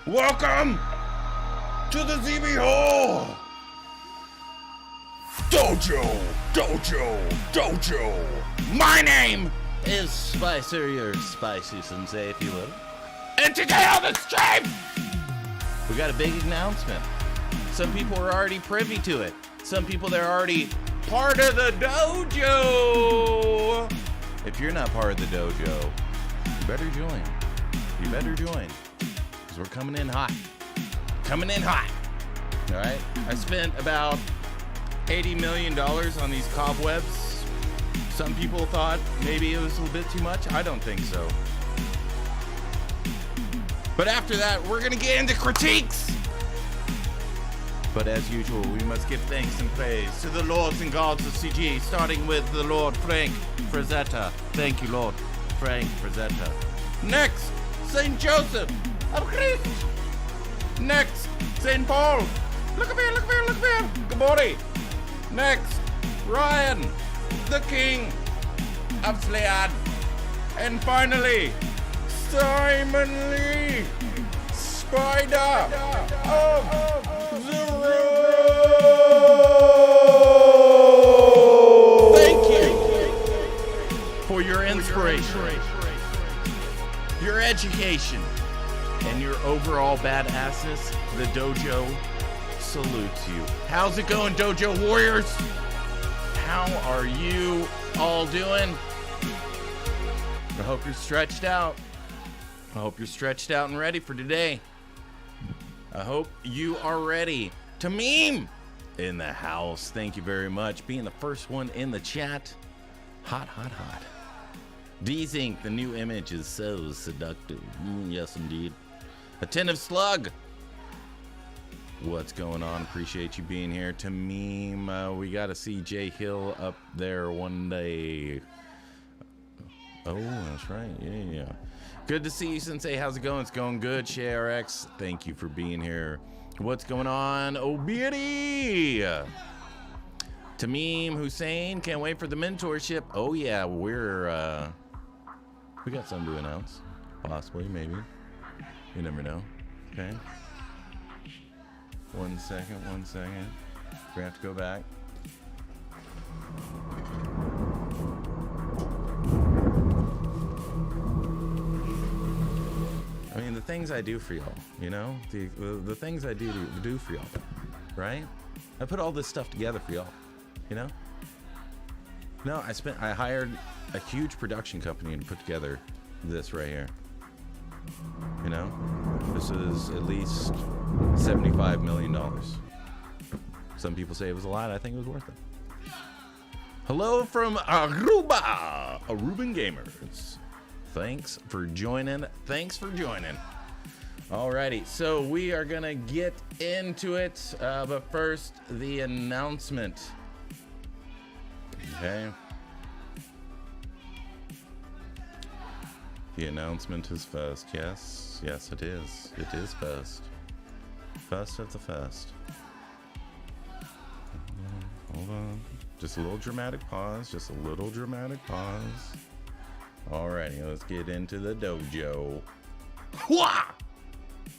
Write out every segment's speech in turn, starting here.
Welcome to the ZBHO Dojo. My name is Spicer, your spicy sensei, if you will. And today on the stream, we got a big announcement. Some people are already privy to it. Some people, they're already part of the dojo. If you're not part of the dojo, you better join. You better join. Because we're coming in hot. Coming in hot. All right? I spent about $80 million on these cobwebs. Some people thought maybe it was a little bit too much. I don't think so. But after that, we're going to get into critiques. But as usual, we must give thanks and praise to the lords and gods of CG, starting with the Lord Frank Frazetta. Thank you, Lord Frank Frazetta. Next, St. Joseph of Christ. Next, St. Paul. Look at me, look at me, look at me. Good morning. Next, Ryan, the King of Slayad. And finally, Simon Lee, Spider of the Road. Thank you for your inspiration, your education, and your overall badassness. The dojo salutes you. How's it going, Dojo Warriors? How are you all doing? I hope you're stretched out. I hope you're stretched out and ready for today. I hope you are ready to meme in the house. Thank you very much. Being the first one in the chat. Hot, hot, hot. D's Inc., the new image is so seductive. Yes, indeed. Attentive Slug. What's going on? Appreciate you being here to meme. We got to see Jay Hill up there one day. Oh, that's right. Yeah. Good to see you, Sensei. How's it going? It's going good. ShayRX, thank you for being here. What's going on? Obiri! Tamim Hussein, can't wait for the mentorship. Oh, yeah, we got something to announce. Possibly, maybe. You never know. Okay. One second. We have to go back. I mean, the things I do for y'all, you know, the things I do for y'all, right? I put all this stuff together for y'all, you know. No, I hired a huge production company to put together this right here. You know, this is at least $75 million. Some people say it was a lot. I think it was worth it. Hello from Aruba, Aruban Gamers. Thanks for joining. Alrighty, so we are gonna get into it, but first, the announcement. Okay. The announcement is first. Yes, it is. It is first. First of the first. Hold on. Just a little dramatic pause. Alrighty, let's get into the dojo. Hwah!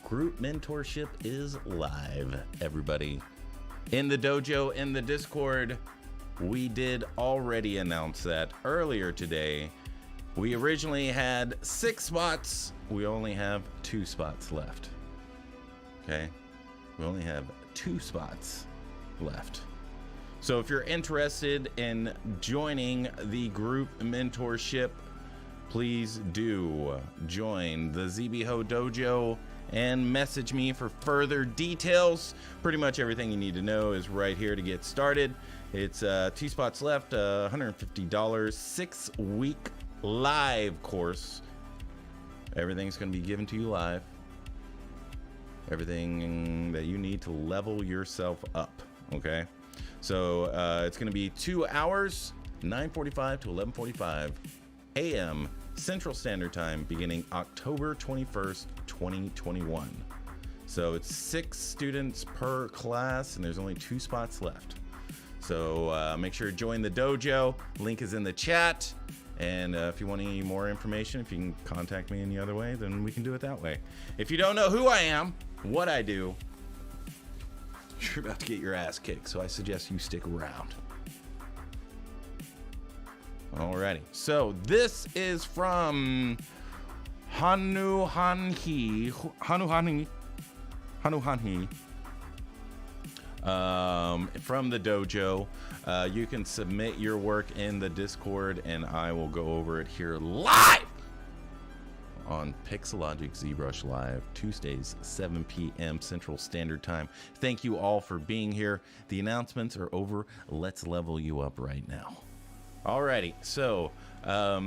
Group mentorship is live, everybody. In the dojo, in the Discord, we did already announce that earlier today. We originally had 6 spots. We only have 2 spots left. Okay? We only have 2 spots left. So if you're interested in joining the group mentorship, please do join the ZBHO Dojo and message me for further details. Pretty much everything you need to know is right here to get started. It's 2 spots left, $150, 6-week live course. Everything's going to be given to you live. Everything that you need to level yourself up. Okay, so it's going to be 2 hours, 9:45 to 11:45 a.m. Central Standard Time, beginning October 21st, 2021. So it's 6 students per class, and there's only 2 spots left. So make sure to join the dojo. Link is in the chat. And if you want any more information, if you can contact me any other way, then we can do it that way. If you don't know who I am, what I do, you're about to get your ass kicked. So I suggest you stick around. Alrighty. So this is from Hanuhanhi. From the dojo. You can submit your work in the Discord, and I will go over it here live on Pixologic ZBrush Live, Tuesdays, 7 p.m. Central Standard Time. Thank you all for being here. The announcements are over. Let's level you up right now. Alrighty, so I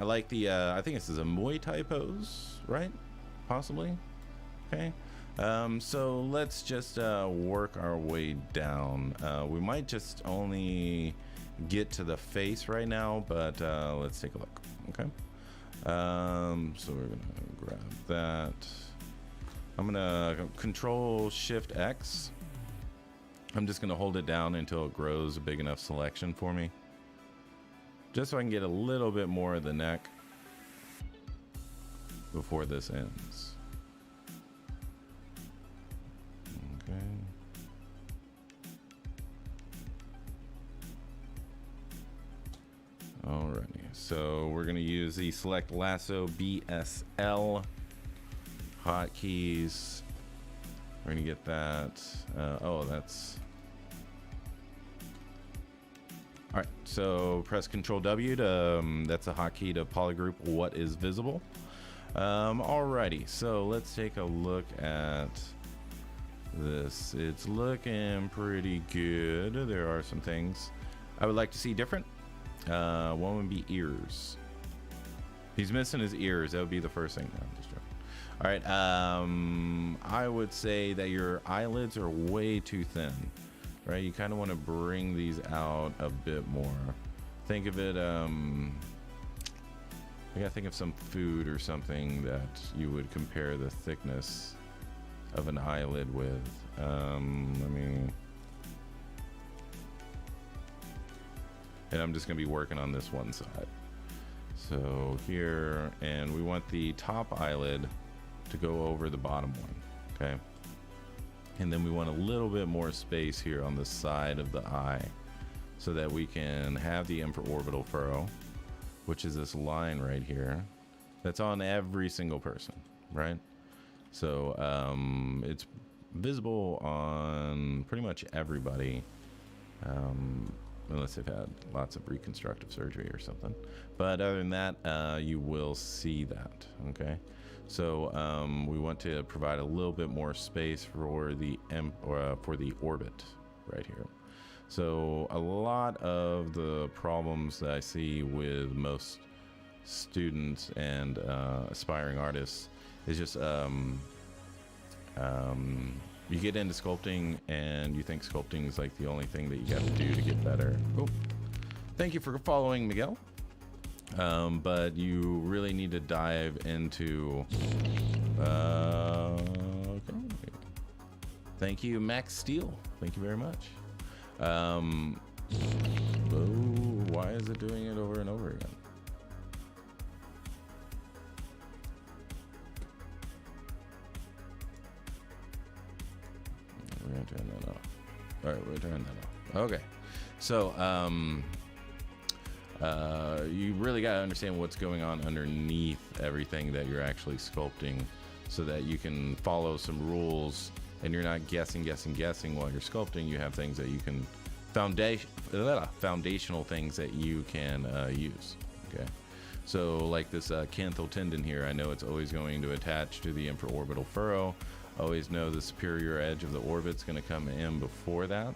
like the, I think this is a Muay Thai pose, right? Possibly? Okay. So let's just work our way down. We might just only get to the face right now, but let's take a look. Okay. So we're gonna grab that. I'm gonna Control Shift X. I'm just gonna hold it down until it grows a big enough selection for me, just so I can get a little bit more of the neck before this ends. Alrighty, so we're gonna use the Select Lasso BSL hotkeys. We're gonna get that. Oh, that's all right. So press Control W to that's a hotkey to polygroup what is visible. Alrighty, so let's take a look at this. It's looking pretty good. There are some things I would like to see different. One would be ears. He's missing his ears. That would be the first thing. No, I'm just joking. All right. I would say that your eyelids are way too thin, right? You kind of want to bring these out a bit more. Think of it. I gotta think of some food or something that you would compare the thickness of an eyelid with. And I'm just gonna be working on this one side. So here, and we want the top eyelid to go over the bottom one, okay? And then we want a little bit more space here on the side of the eye so that we can have the infraorbital furrow, which is this line right here. That's on every single person, right? So it's visible on pretty much everybody. Unless they've had lots of reconstructive surgery or something. But other than that, you will see that, okay? So we want to provide a little bit more space for the orbit right here. So a lot of the problems that I see with most students and aspiring artists is just you get into sculpting and you think sculpting is like the only thing that you got to do to get better. Oh, thank you for following, Miguel. But you really need to dive into. Okay. Thank you, Max Steele. Thank you very much. Oh, why is it doing it over and over again? We're gonna turn that off. All right, we're turning that off. Okay, so you really got to understand what's going on underneath everything that you're actually sculpting, so that you can follow some rules and you're not guessing while you're sculpting. You have things that you can foundational things that you can use. Okay, so like this canthal tendon here, I know it's always going to attach to the infraorbital furrow. Always know the superior edge of the orbit's going to come in before that.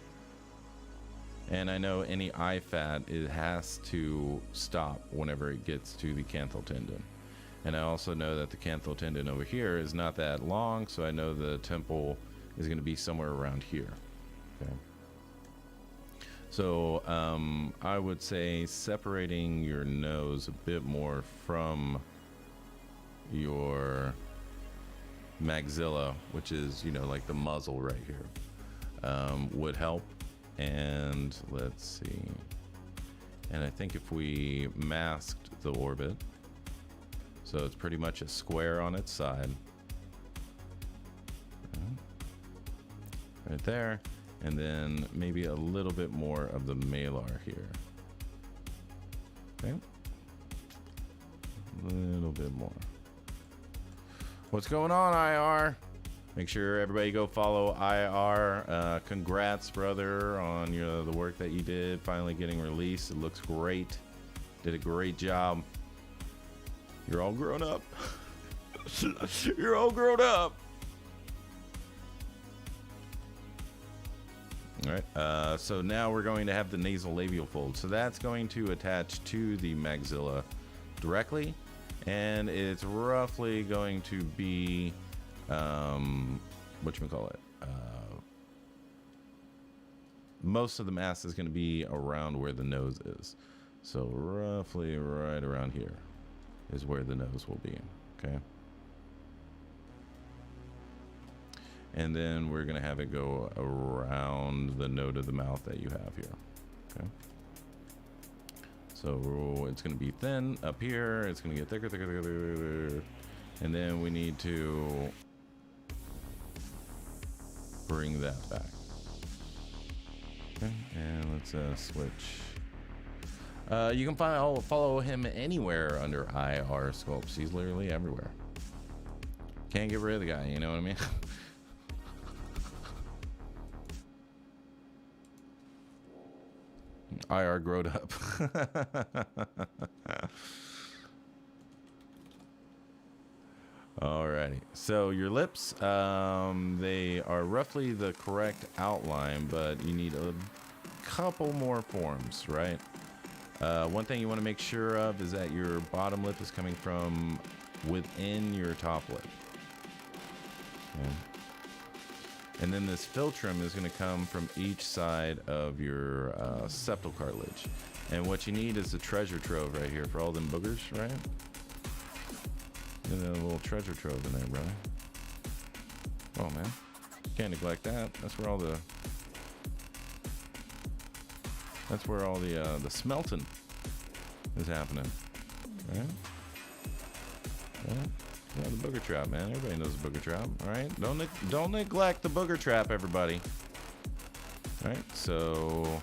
And I know any eye fat, it has to stop whenever it gets to the canthal tendon. And I also know that the canthal tendon over here is not that long, so I know the temple is going to be somewhere around here. Okay. So I would say separating your nose a bit more from your maxilla, which is, you know, like the muzzle right here, would help. And let's see. And I think if we masked the orbit, so it's pretty much a square on its side, right there, and then maybe a little bit more of the malar here. Okay, a little bit more. What's going on, IR? Make sure everybody go follow IR. Congrats, brother, on the work that you did, finally getting released. It looks great. Did a great job. You're all grown up. You're all grown up. All right. So now we're going to have the nasolabial fold. So that's going to attach to the maxilla directly, and it's roughly going to be whatchamacallit, most of the mass is going to be around where the nose is. So roughly right around here is where the nose will be. Okay. And then we're going to have it go around the node of the mouth that you have here. Okay. So it's going to be thin up here. It's going to get thicker, thicker, thicker, thicker. And then we need to bring that back. Okay, and let's switch. You can follow him anywhere under IR Sculpts. He's literally everywhere. Can't get rid of the guy, you know what I mean? IR growed up. Alrighty, so your lips, they are roughly the correct outline, but you need a couple more forms, right? One thing you want to make sure of is that your bottom lip is coming from within your top lip. Okay. And then this philtrum is going to come from each side of your septal cartilage. And what you need is the treasure trove right here for all them boogers, right? And a little treasure trove in there, brother. Oh man, can't neglect that. That's where all the the smelting is happening, right? Yeah, the booger trap, man. Everybody knows the booger trap, all right? Don't neglect the booger trap, everybody. All right, so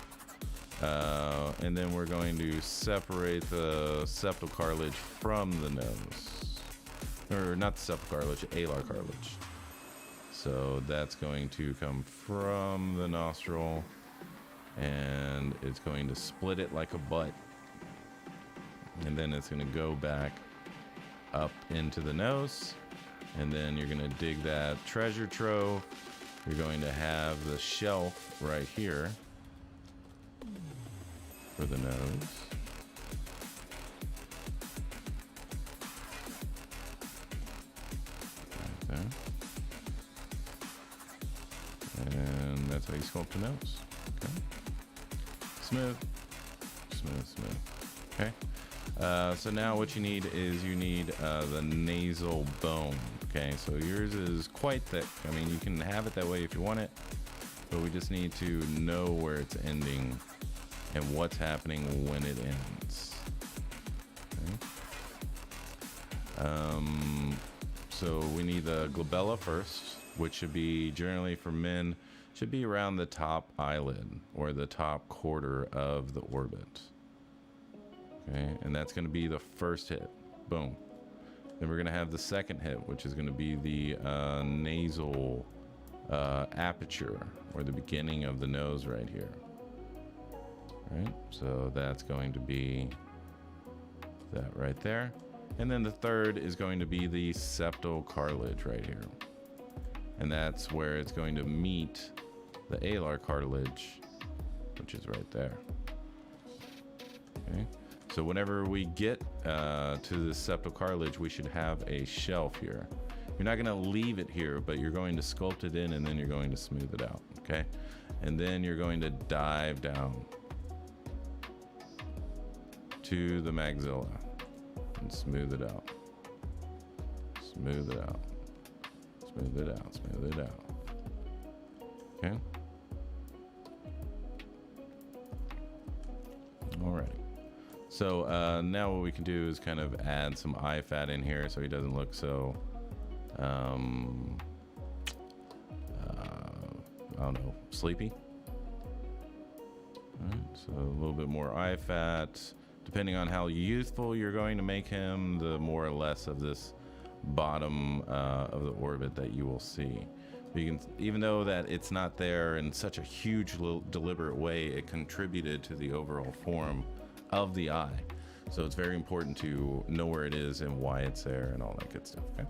and then we're going to separate the septal cartilage from the nose. Or not the septal cartilage, alar cartilage. So that's going to come from the nostril, and it's going to split it like a butt. And then it's going to go back up into the nose, and then you're going to dig that treasure trove. You're going to have the shelf right here for the nose. Right there. And that's how you sculpt your nose. Okay. Smooth. Smooth, smooth. Okay. So now what you need is the nasal bone. Okay, so yours is quite thick. I mean, you can have it that way if you want it, but we just need to know where it's ending and what's happening when it ends. Okay. So we need the glabella first, which should be, generally for men, should be around the top eyelid or the top quarter of the orbit. Okay, and that's going to be the first hit. Boom. Then we're going to have the second hit, which is going to be the nasal aperture, or the beginning of the nose right here. Right, so that's going to be that right there. And then the third is going to be the septal cartilage right here. And that's where it's going to meet the alar cartilage which is right there. Okay. So whenever we get to the septal cartilage, we should have a shelf here. You're not going to leave it here, but you're going to sculpt it in, and then you're going to smooth it out. Okay. And then you're going to dive down to the maxilla and smooth it out. Smooth it out. Smooth it out. Smooth it out. Okay. Alrighty. So now what we can do is kind of add some eye fat in here so he doesn't look so I don't know, sleepy. All right, so a little bit more eye fat. Depending on how youthful you're going to make him, the more or less of this bottom of the orbit that you will see. You can, even though that it's not there in such a huge, deliberate way, it contributed to the overall form of the eye. So it's very important to know where it is and why it's there and all that good stuff. Okay.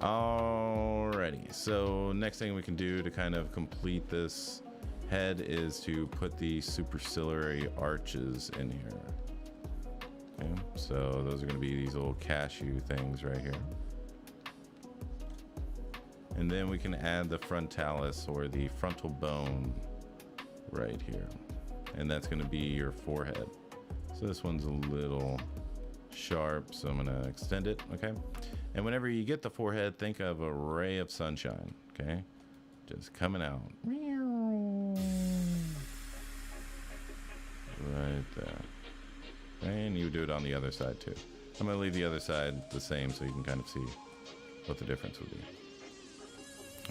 Alrighty. So next thing we can do to kind of complete this head is to put the superciliary arches in here. Okay. So those are going to be these little cashew things right here. And then we can add the frontalis, or the frontal bone, right here. And that's going to be your forehead. So this one's a little sharp, so I'm going to extend it, okay? And whenever you get the forehead, think of a ray of sunshine, okay? Just coming out. Right there. And you do it on the other side too. I'm going to leave the other side the same so you can kind of see what the difference would be.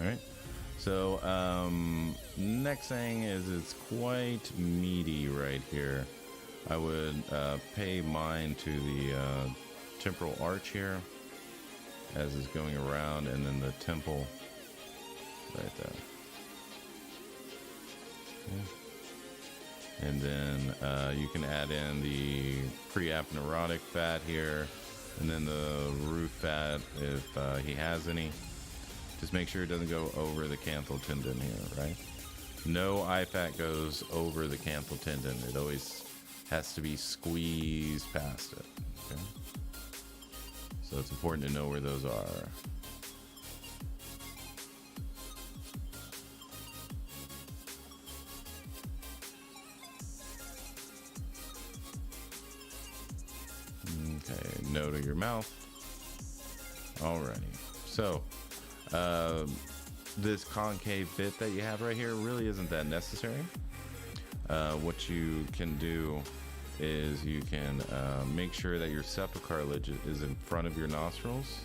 All right, so next thing is it's quite meaty right here. I would pay mine to the temporal arch here as it's going around, and then the temple right there. Okay. And then you can add in the preapneurotic fat here, and then the roof fat if he has any. Just make sure it doesn't go over the canthal tendon here, right? No eye fat goes over the canthal tendon. It always has to be squeezed past it, okay? So it's important to know where those are. Okay, no to your mouth. Alrighty, so this concave bit that you have right here really isn't that necessary. What you can do is you can make sure that your septal cartilage is in front of your nostrils,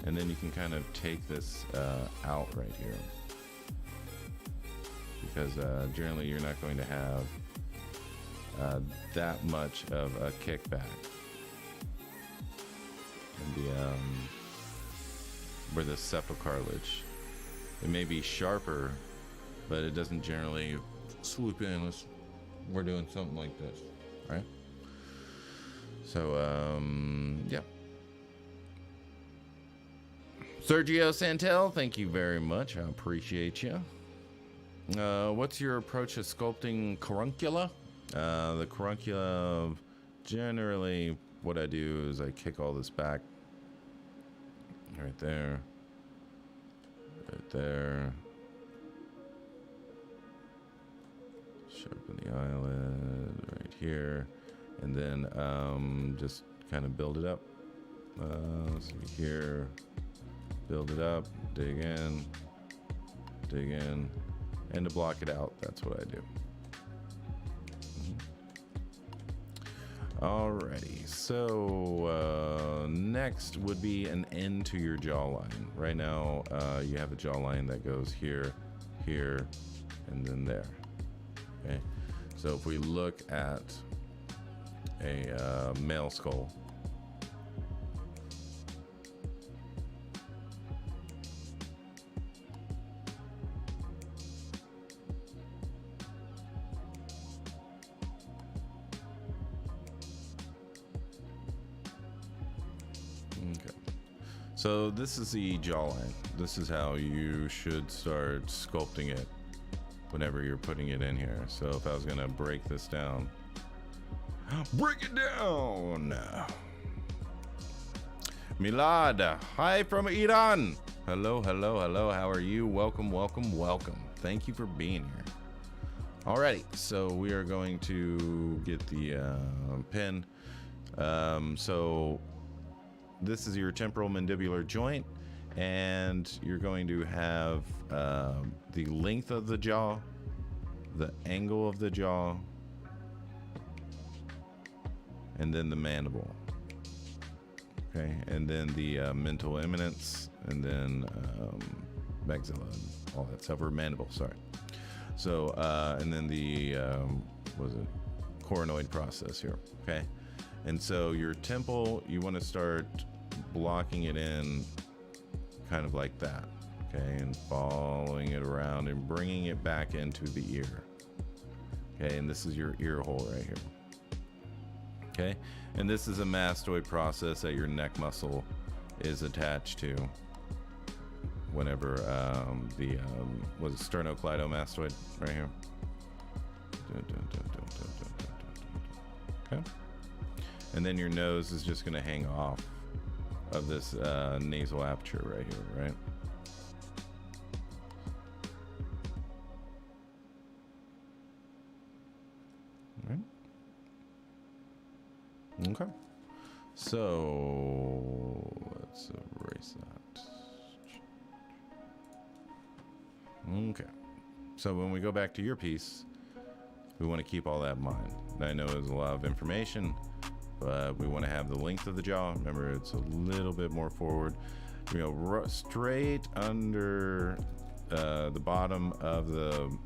and then you can kind of take this out right here, because generally you're not going to have that much of a kickback in the where the septal cartilage. It may be sharper, but it doesn't generally swoop in unless we're doing something like this, right? So, yeah. Sergio Santel, thank you very much. I appreciate you. What's your approach to sculpting caruncula? The caruncula, generally, what I do is I kick all this back. Right there. Right there. Sharpen the eyelid right here. And then just kind of build it up. Let's see here. Build it up. Dig in. Dig in. And to block it out, that's what I do. Alrighty, so next would be an end to your jawline. Right now, you have a jawline that goes here, here, and then there. Okay, so if we look at a male skull, so this is the jawline. This is how you should start sculpting it. whenever you're putting it in here. So if I was gonna break this down, break it down. Milad, hi from Iran. Hello, hello, hello. How are you? Welcome, welcome, welcome. Thank you for being here. Alrighty, so we are going to get the pin. So this is your temporal mandibular joint, and you're going to have the length of the jaw, the angle of the jaw, and then the mandible. Okay, and then the mental eminence, and then maxilla, and all that stuff, or mandible, sorry. So, and then the, what is it, coronoid process here, okay? And so your temple, you want to start blocking it in kind of like that, okay? And following it around and bringing it back into the ear, okay? And this is your ear hole right here, okay? And this is a mastoid process that your neck muscle is attached to whenever was it sternocleidomastoid right here. Okay. And then your nose is just going to hang off of this nasal aperture right here, right? Okay, so let's erase that. Okay, so when we go back to your piece, we want to keep all that in mind. I know it's a lot of information, but we want to have the length of the jaw. Remember, it's a little bit more forward. You know, straight under the bottom of the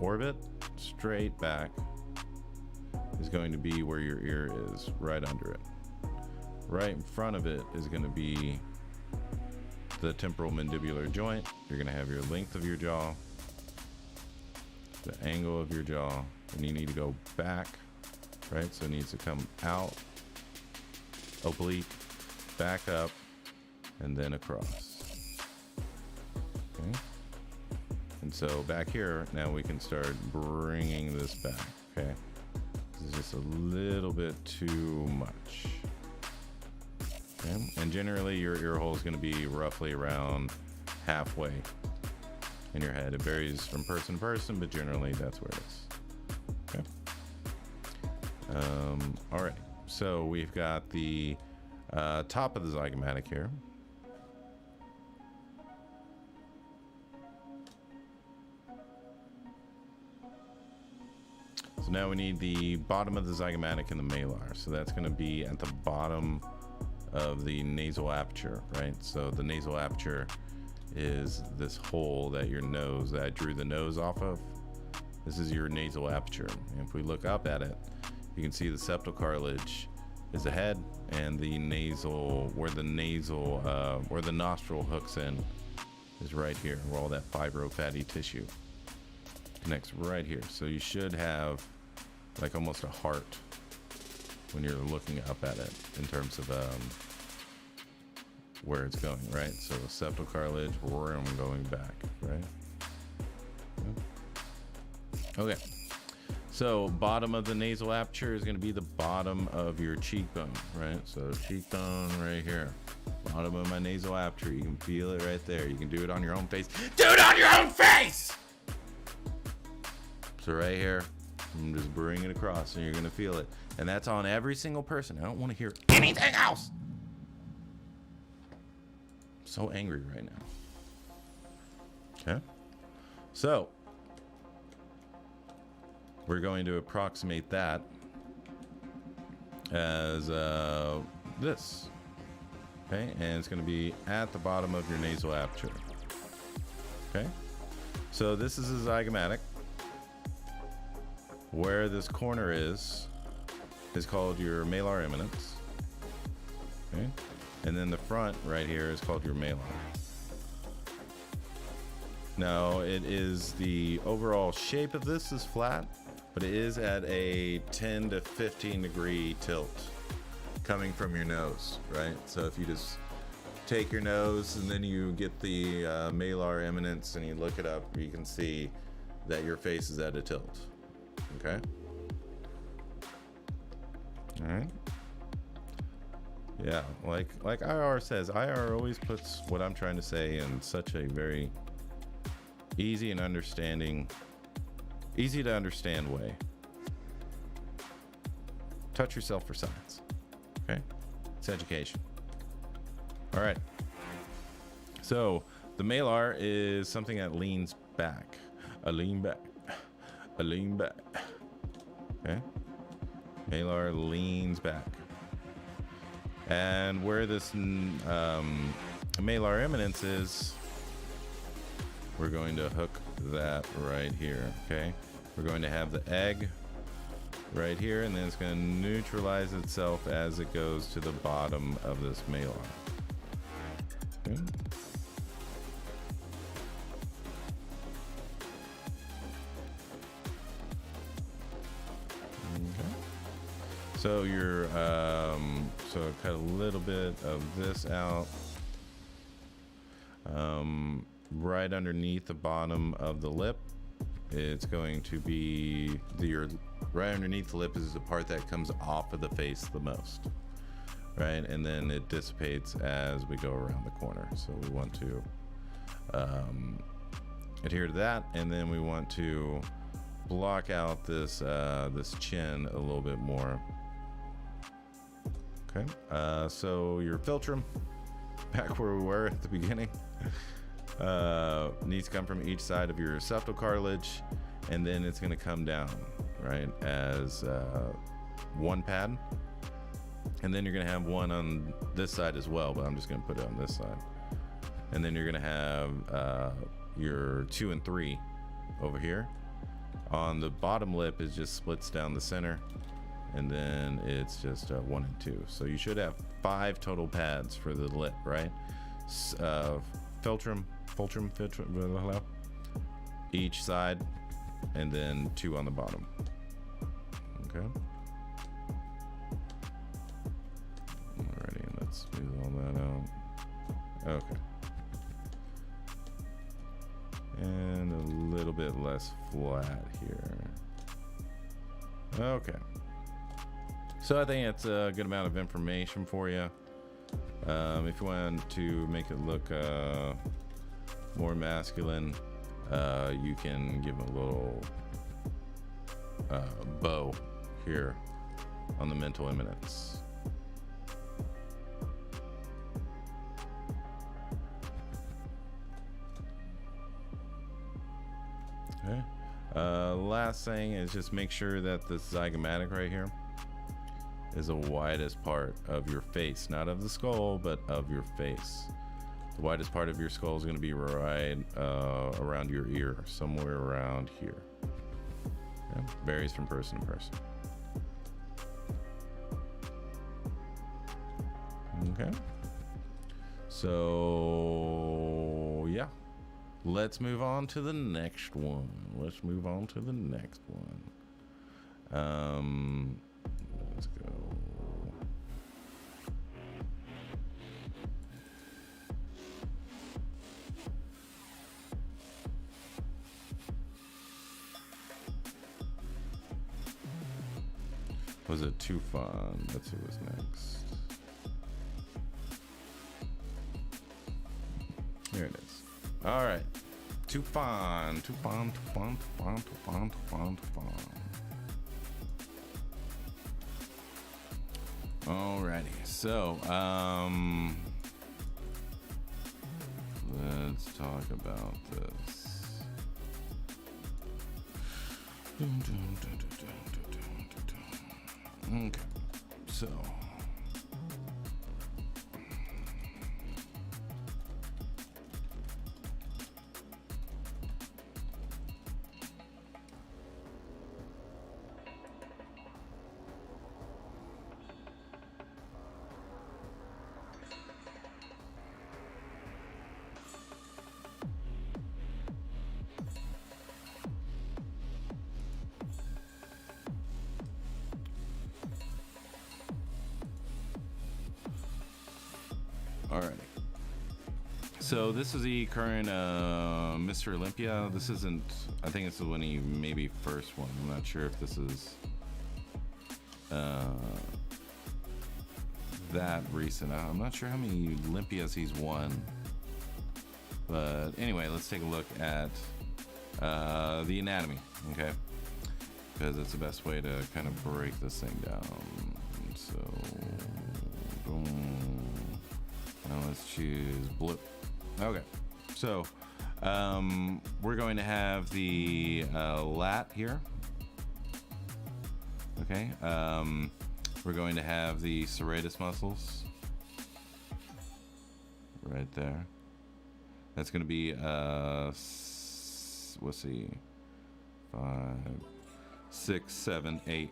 orbit, straight back, is going to be where your ear is, right under it. Right in front of it is going to be the temporal mandibular joint. You're going to have your length of your jaw, the angle of your jaw, and you need to go back, right? So it needs to come out, oblique, back up, and then across. Okay. And so back here, now we can start bringing this back, okay? This is just a little bit too much. Okay. And generally your ear hole is going to be roughly around halfway in your head. It varies from person to person, but generally that's where it is. Okay. All right. So we've got the top of the zygomatic here. So now we need the bottom of the zygomatic and the malar. So that's going to be at the bottom of the nasal aperture, right? So the nasal aperture is this hole that your nose, that I drew the nose off of. This is your nasal aperture. And if we look up at it, you can see the septal cartilage is the head, and the nasal, where the nostril hooks in is right here, where all that fibrofatty tissue connects right here. So you should have like almost a heart when you're looking up at it in terms of where it's going, right? So the septal cartilage, going back, right? Okay. So bottom of the nasal aperture is going to be the bottom of your cheekbone, right? So cheekbone right here, bottom of my nasal aperture. You can feel it right there. You can do it on your own face. Do it on your own face! So right here, I'm just bringing it across, and you're gonna feel it. And that's on every single person. I don't want to hear anything else. I'm so angry right now. Okay. So we're going to approximate that as this. Okay, and it's gonna be at the bottom of your nasal aperture. Okay. So this is a zygomatic. Where this corner is called your malar eminence. Okay. And then the front right here is called your malar. Now it is, the overall shape of this is flat, but it is at a 10 to 15 degree tilt coming from your nose, right? So if you just take your nose and then you get the malar eminence and you look it up, you can see that your face is at a tilt. Okay? All right. Yeah, like IR says, IR always puts what I'm trying to say in such a very easy to understand way. Touch yourself for science. Okay? It's education. All right. So the malar is something that leans back. A lean back. A lean back. Okay? Malar leans back. And where this malar eminence is, we're going to hook that right here. Okay? We're going to have the egg right here, and then it's going to neutralize itself as it goes to the bottom of this malar. Okay. So you're so cut a little bit of this out, right underneath the bottom of the lip. It's going to be right underneath the lip is the part that comes off of the face the most, right? And then it dissipates as we go around the corner. So we want to adhere to that, and then we want to block out this this chin a little bit more. Okay, so your philtrum, back where we were at the beginning, needs to come from each side of your septal cartilage, and then it's going to come down, right, as one pad, and then you're going to have one on this side as well, but I'm just going to put it on this side, and then you're going to have your 2 and 3 over here. On the bottom lip, it just splits down the center, and then it's just 1 and 2. So you should have 5 total pads for the lip, right? Philtrum, blah, blah, blah, each side, and then 2 on the bottom. Okay. Alrighty, let's smooth all that out. Okay. And a little bit less flat here. Okay. So I think it's a good amount of information for you. If you want to make it look more masculine, you can give a little bow here on the mental eminence. Okay. Last thing is just make sure that the zygomatic right here is the widest part of your face, not of the skull, but of your face. The widest part of your skull is going to be right around your ear, somewhere around here. Yeah, varies from person to person. Okay. So yeah, let's move on to the next one. Let's go. Was it too fun? Let's see what's next. Here it is. All right. Too fun. Alrighty, so let's talk about this. Okay, so So this is the current Mr. Olympia. This isn't, I think it's when he maybe first won. I'm not sure if this is that recent. I'm not sure how many Olympias he's won. But anyway, let's take a look at the anatomy, okay? Because it's the best way to kind of break this thing down. So, boom. Now let's choose blue. Okay, so we're going to have the lat here. Okay, we're going to have the serratus muscles right there. That's going to be let's see, 5, 6, 7, 8.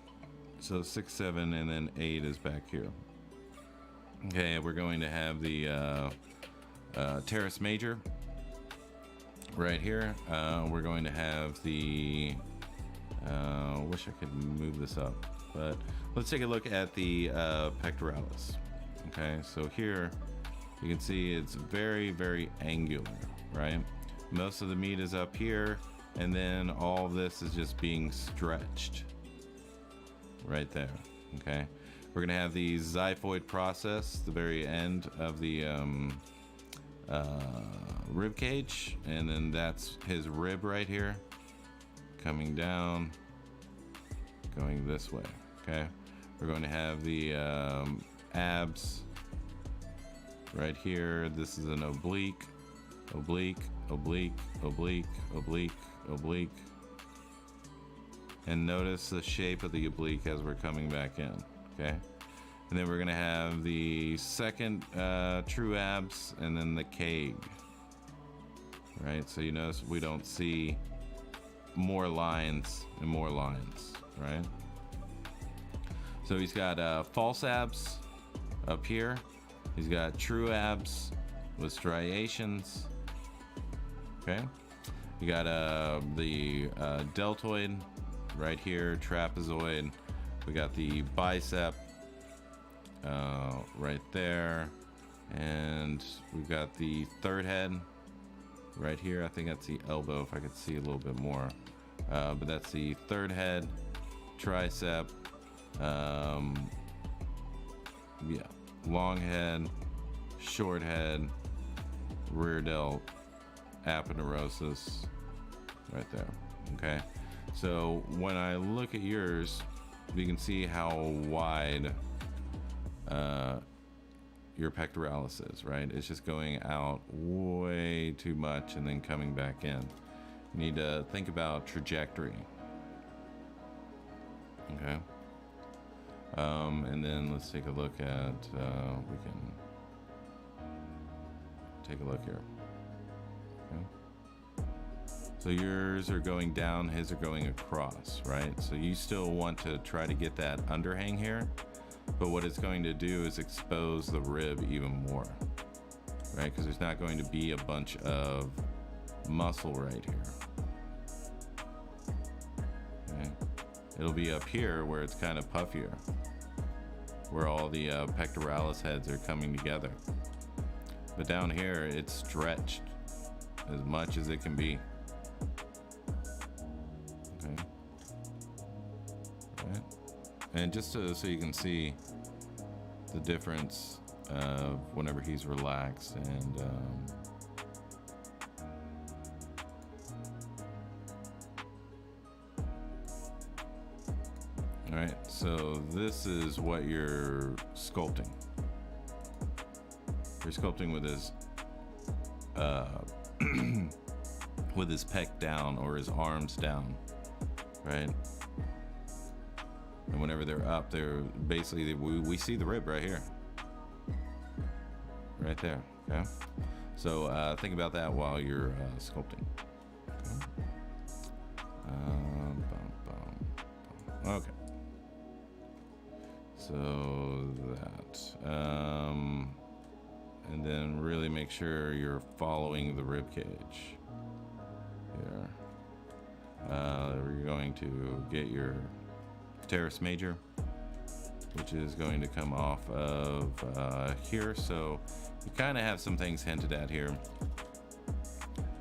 So 6, 7, and then 8 is back here. Okay, we're going to have the teres major right here. We're going to have the wish I could move this up, but let's take a look at the pectoralis. Okay, so here you can see it's very, very angular, right? Most of the meat is up here, and then all of this is just being stretched right there. Okay, we're gonna have the xiphoid process, the very end of the rib cage, and then that's his rib right here, coming down, going this way. Okay, we're going to have the abs right here. This is an oblique, oblique, oblique, oblique, oblique, oblique. And notice the shape of the oblique as we're coming back in, okay? And then we're gonna have the second true abs, and then the cage, right? So you notice we don't see more lines and more lines, right? So he's got false abs up here. He's got true abs with striations, okay? You got the deltoid right here, trapezoid. We got the bicep right there, and we've got the third head right here. I think that's the elbow, if I could see a little bit more, but that's the third head, tricep, yeah, long head, short head, rear delt, aponeurosis right there. Okay, so when I look at yours, you can see how wide your pectoralis is, right? It's just going out way too much and then coming back in. You need to think about trajectory. Okay, and then let's take a look at we can take a look here. Okay, so yours are going down, his are going across, right? So you still want to try to get that underhang here, but what it's going to do is expose the rib even more, right? Because there's not going to be a bunch of muscle right here. Okay, it'll be up here where it's kind of puffier, where all the pectoralis heads are coming together. But down here, it's stretched as much as it can be. Okay. Right. And just so you can see the difference of whenever he's relaxed and all right, so this is what you're sculpting. You're sculpting with his with his pec down or his arms down, right? And whenever they're up, they're basically, we see the rib right here, right there. Okay, so think about that while you're sculpting. Okay. Okay. So that, and then really make sure you're following the rib cage here. You're going to get your teres major, which is going to come off of here. So you kind of have some things hinted at here.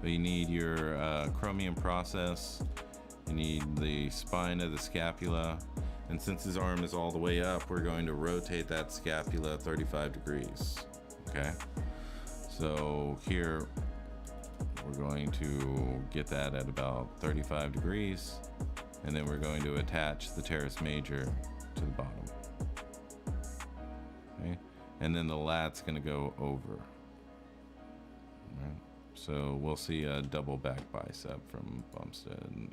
But you need your chromium process, you need the spine of the scapula, and since his arm is all the way up, we're going to rotate that scapula 35 degrees, okay? So here, we're going to get that at about 35 degrees, and then we're going to attach the teres major to the bottom, okay? And then the lat's gonna go over, all right? So we'll see a double back bicep from Bumstead.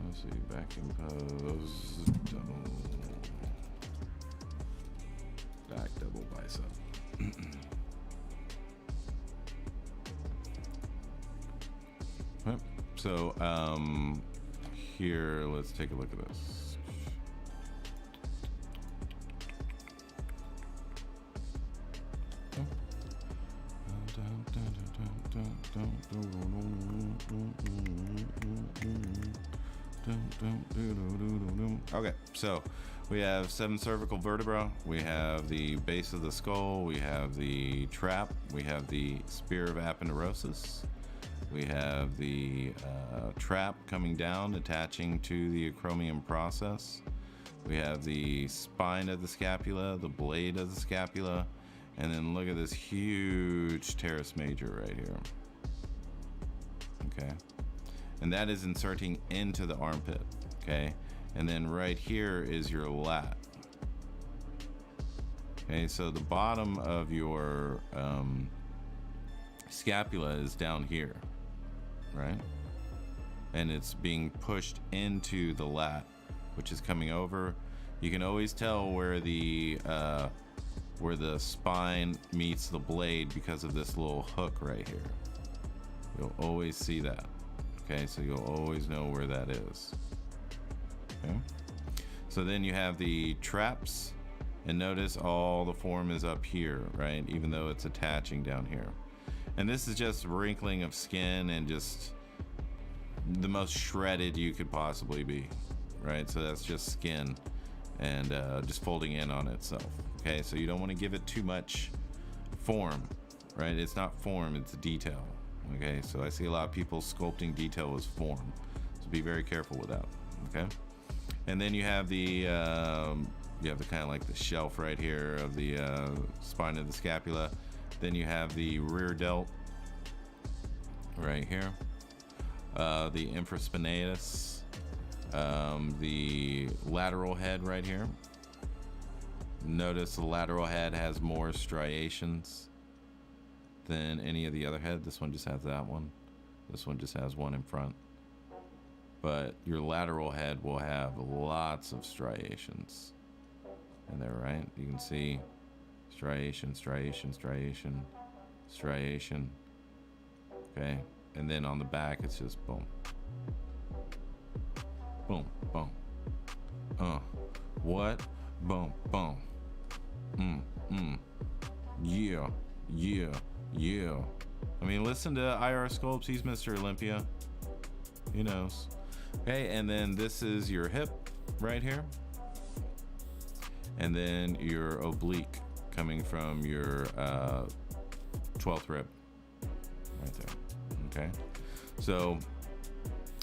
Let's see, back in pose, back double bicep. So here, let's take a look at this. Okay, so we have 7 cervical vertebrae, we have the base of the skull, we have the trap, we have the spear of aponeurosis. We have the trap coming down, attaching to the acromion process. We have the spine of the scapula, the blade of the scapula, and then look at this huge teres major right here. Okay, and that is inserting into the armpit. Okay, and then right here is your lat. Okay, so the bottom of your scapula is down here, right? And it's being pushed into the lat, which is coming over. You can always tell where the spine meets the blade because of this little hook right here. You'll always see that. Okay, so you'll always know where that is. Okay, so then you have the traps, and notice all the form is up here, right? Even though it's attaching down here. And this is just wrinkling of skin and just the most shredded you could possibly be, right? So that's just skin and just folding in on itself. Okay, so you don't want to give it too much form, right? It's not form, it's detail. Okay, so I see a lot of people sculpting detail as form, so be very careful with that. Okay, and then you have the kind of like the shelf right here of the spine of the scapula. Then you have the rear delt right here, the infraspinatus, the lateral head right here. Notice the lateral head has more striations than any of the other head. This one just has that one. This one just has one in front. But your lateral head will have lots of striations in there, right? You can see striation, striation, striation, striation. Okay, and then on the back it's just boom, boom, boom. What? Boom, boom. Yeah, yeah, yeah. I mean, listen to IR Sculpts. He's Mr. Olympia. He knows. Okay, and then this is your hip right here, and then your oblique coming from your 12th rib right there. Okay, so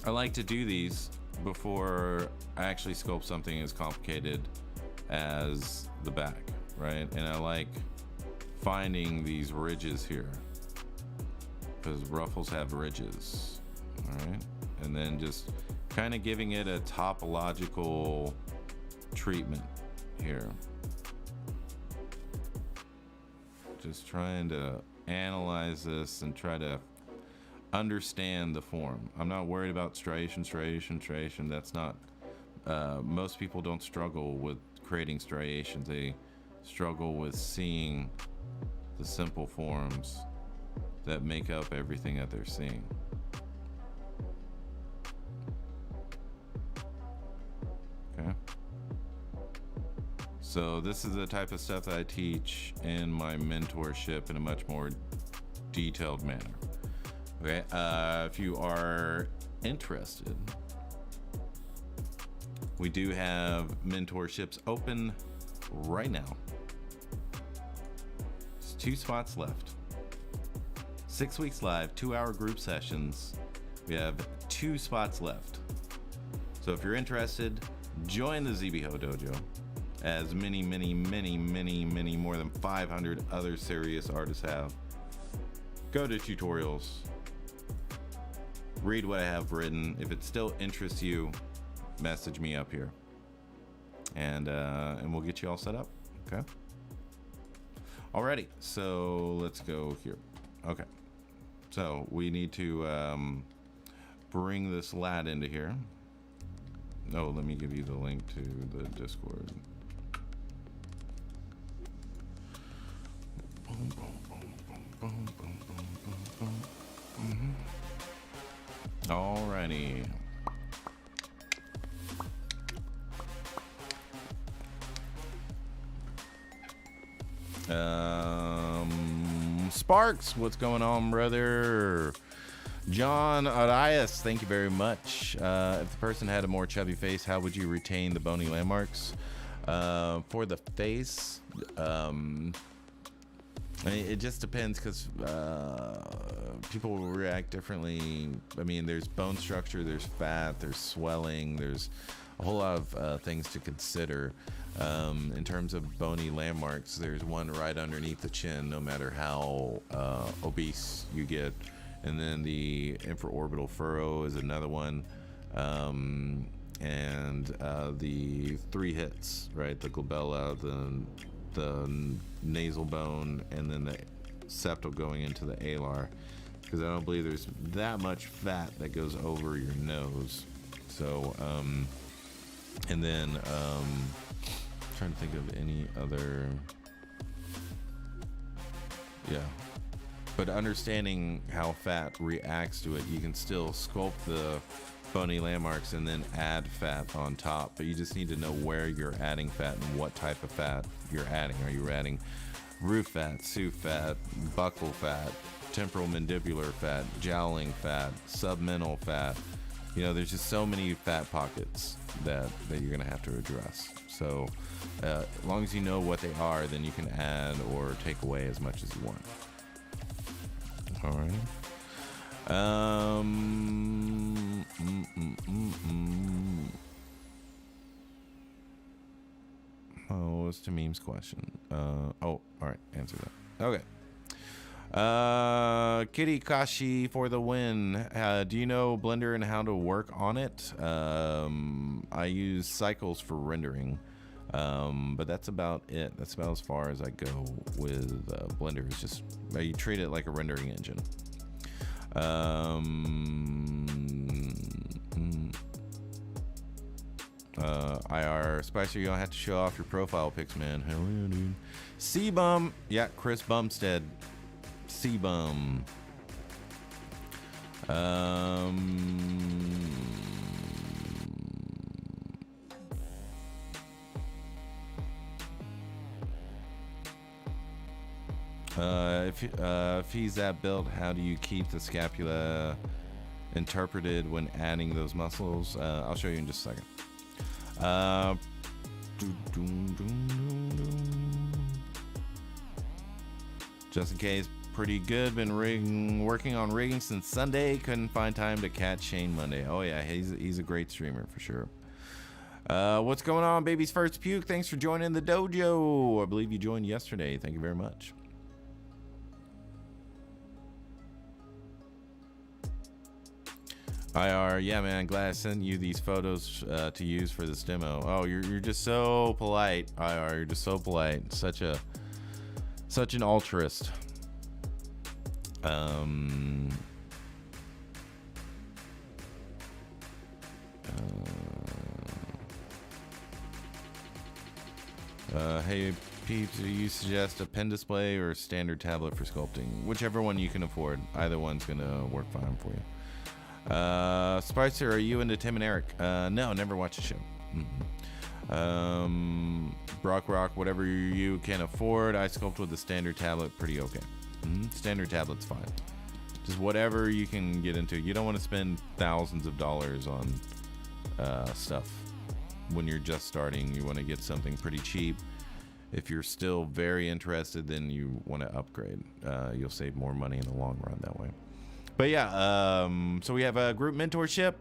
I like to do these before I actually sculpt something as complicated as the back, right? And I like finding these ridges here because ruffles have ridges. All right, and then just kind of giving it a topological treatment here. Just trying to analyze this and try to understand the form. I'm not worried about striation, striation, striation. That's not, most people don't struggle with creating striations. They struggle with seeing the simple forms that make up everything that they're seeing. So this is the type of stuff that I teach in my mentorship in a much more detailed manner. Okay, if you are interested, we do have mentorships open right now. There's 2 spots left. 6 weeks live, 2-hour group sessions. We have 2 spots left. So if you're interested, join the ZBHO Dojo, as many more than 500 other serious artists have. Go to tutorials, read what I have written. If it still interests you, message me up here, and we'll get you all set up. Okay. Alrighty, so let's go here. Okay, so we need to bring this lad into here. Oh, let me give you the link to the Discord. Boom, boom, boom, boom, boom, boom, boom, boom. Alrighty. Sparks, what's going on, brother? John Arias, thank you very much. If the person had a more chubby face, how would you retain the bony landmarks? For the face, it just depends, because people will react differently. I mean, there's bone structure, there's fat, there's swelling, there's a whole lot of things to consider. In terms of bony landmarks, there's one right underneath the chin, no matter how obese you get. And then the infraorbital furrow is another one. And the 3 hits, right? The glabella, the nasal bone, and then the septal going into the alar. Because I don't believe there's that much fat that goes over your nose. So, and then, trying to think of any other, yeah. But understanding how fat reacts to it, you can still sculpt the bony landmarks and then add fat on top. But you just need to know where you're adding fat and what type of fat you're adding. Are you adding roof fat, sooth fat, buccal fat, temporal mandibular fat, jowling fat, submental fat? You know, there's just so many fat pockets that you're gonna have to address. So as long as you know what they are, then you can add or take away as much as you want. All right. Oh, what's Tamim's question? Oh, all right. Answer that. Okay. Kitty Kashi for the win. Do you know Blender and how to work on it? I use cycles for rendering. But that's about it. That's about as far as I go with Blender. It's just you treat it like a rendering engine. IR Spicer, you don't have to show off your profile pics, man. Hell yeah, dude. C-Bum, yeah, Chris Bumstead. C-Bum. If he's that built, how do you keep the scapula interpreted when adding those muscles? I'll show you in just a second. Just in case, pretty good. Been working on rigging since Sunday. Couldn't find time to catch Shane Monday. Oh yeah, he's a great streamer for sure. What's going on, baby's first puke? Thanks for joining the dojo. I believe you joined yesterday. Thank you very much. IR, yeah, man. Glad I sent you these photos to use for this demo. Oh, you're just so polite, IR. You're just so polite. Such an altruist. Hey, Pete, do you suggest a pen display or a standard tablet for sculpting? Whichever one you can afford. Either one's gonna work fine for you. Spicer, are you into Tim and Eric? No, never watched the show. Brock Rock, whatever you can afford. I sculpt with the standard tablet, pretty okay. Standard tablet's fine. Just whatever you can get into. You don't want to spend thousands of dollars on stuff when you're just starting. You want to get something pretty cheap. If you're still very interested, then you want to upgrade. You'll save more money in the long run that way. But yeah, so we have a group mentorship.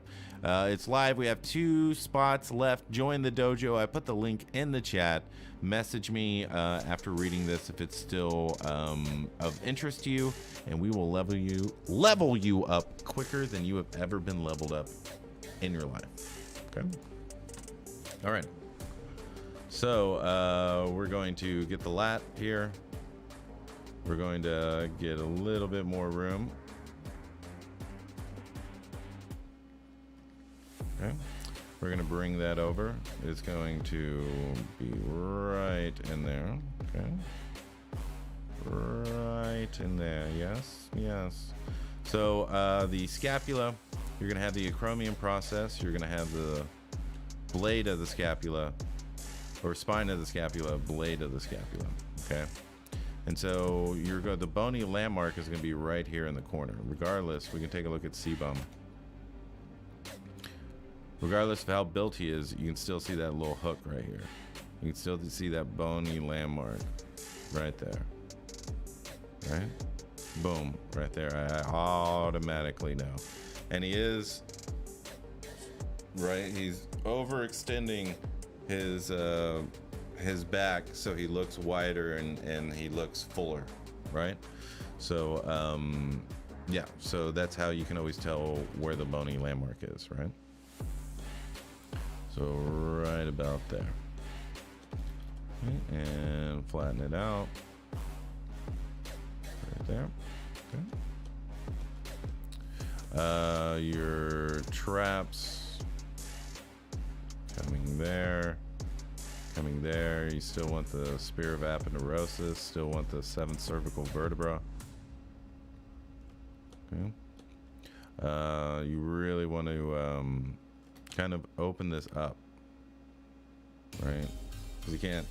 It's live. We have 2 spots left. Join the dojo. I put the link in the chat. Message me after reading this if it's still of interest to you, and we will level you up quicker than you have ever been leveled up in your life. Okay. All right. So we're going to get the lat here. We're going to get a little bit more room. Okay. We're going to bring that over. It's going to be right in there. Okay. Right in there. Yes. Yes. So the scapula, you're going to have the acromion process. You're going to have the blade of the scapula, or spine of the scapula, blade of the scapula. Okay. And so the bony landmark is going to be right here in the corner. Regardless, we can take a look at C-bum. Regardless of how built he is, you can still see that little hook right here. You can still see that bony landmark right there. Right? Boom, right there. I automatically know. And he is, right? He's overextending his back so he looks wider and he looks fuller, right? So, yeah, so that's how you can always tell where the bony landmark is, right? So right about there. Okay, and flatten it out. Right there. Okay. Your traps coming there. Coming there. You still want the spear of aponeurosis. Still want the 7th cervical vertebra. Okay. You really want to kind of open this up, right? Because you can't,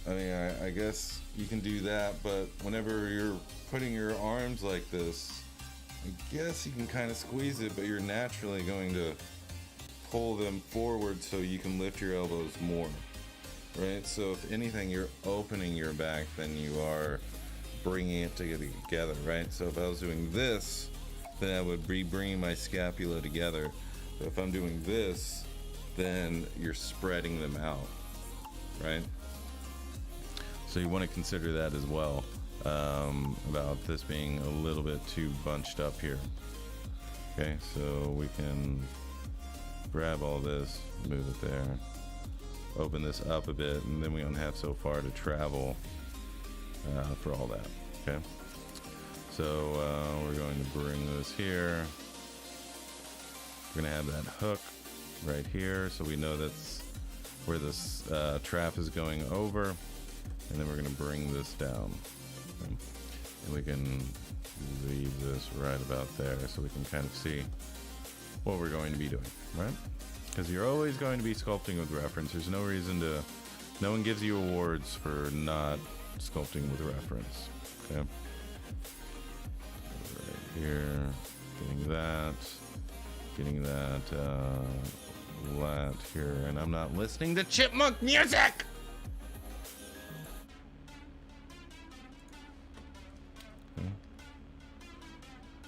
I mean, I guess you can do that, but whenever you're putting your arms like this, I guess you can kind of squeeze it, but you're naturally going to pull them forward so you can lift your elbows more, right? So if anything, you're opening your back than you are bringing it together, right? So if I was doing this, then I would be bringing my scapula together. So if I'm doing this, then you're spreading them out, right? So you want to consider that as well, about this being a little bit too bunched up here. Okay, so we can grab all this, move it there, open this up a bit, and then we don't have so far to travel for all that, okay? So we're going to bring this here. We're gonna have that hook right here, so we know that's where this trap is going over, and then we're gonna bring this down, okay? And we can leave this right about there, so we can kind of see what we're going to be doing, right? Because you're always going to be sculpting with reference. There's no reason to. No one gives you awards for not sculpting with reference, okay? Right here, getting that. Getting that lat here, and I'm not listening to chipmunk music. Okay.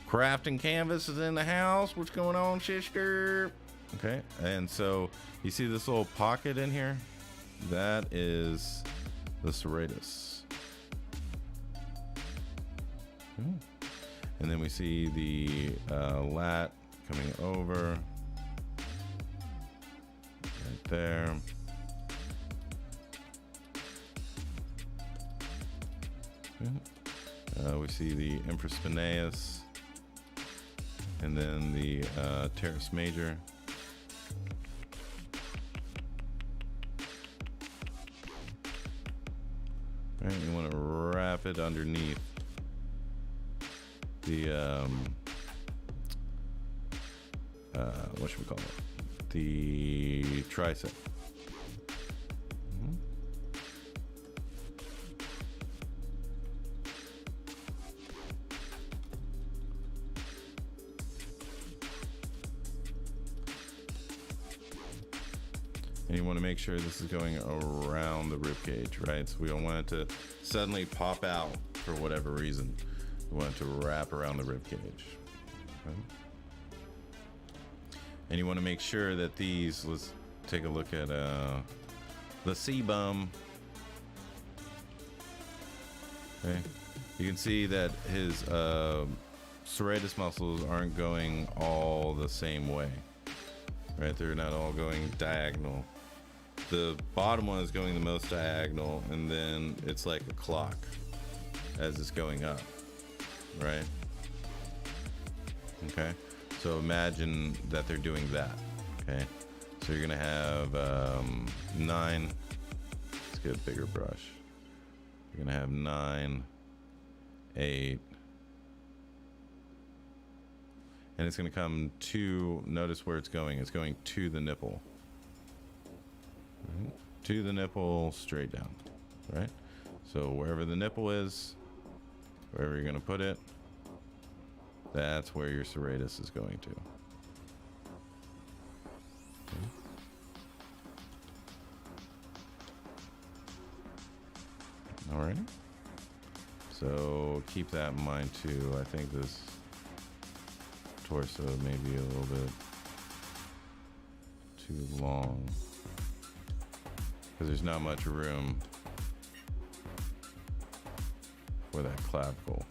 Crafting canvas is in the house. What's going on, sister? Okay, and so you see this little pocket in here? That is the serratus. Okay. And then we see the lat coming over right there. Okay. We see the infraspinatus and then the teres major. Right, you want to wrap it underneath the what should we call it? The tricep. And you want to make sure this is going around the rib cage, right? So we don't want it to suddenly pop out for whatever reason. We want it to wrap around the rib cage. Okay? And you want to make sure that these, let's take a look at the C-bum. Okay, you can see that his serratus muscles aren't going all the same way, right? They're not all going diagonal. The bottom one is going the most diagonal, and then it's like a clock as it's going up, right? Okay, so imagine that they're doing that. Okay, so you're gonna have 9. Let's get a bigger brush. You're gonna have 9, 8, and it's gonna come to, notice where it's going. It's going to the nipple. Right? To the nipple, straight down, right? So wherever the nipple is, wherever you're gonna put it, that's where your serratus is going to. Okay. Alrighty. So keep that in mind too. I think this torso may be a little bit too long because there's not much room for that clavicle.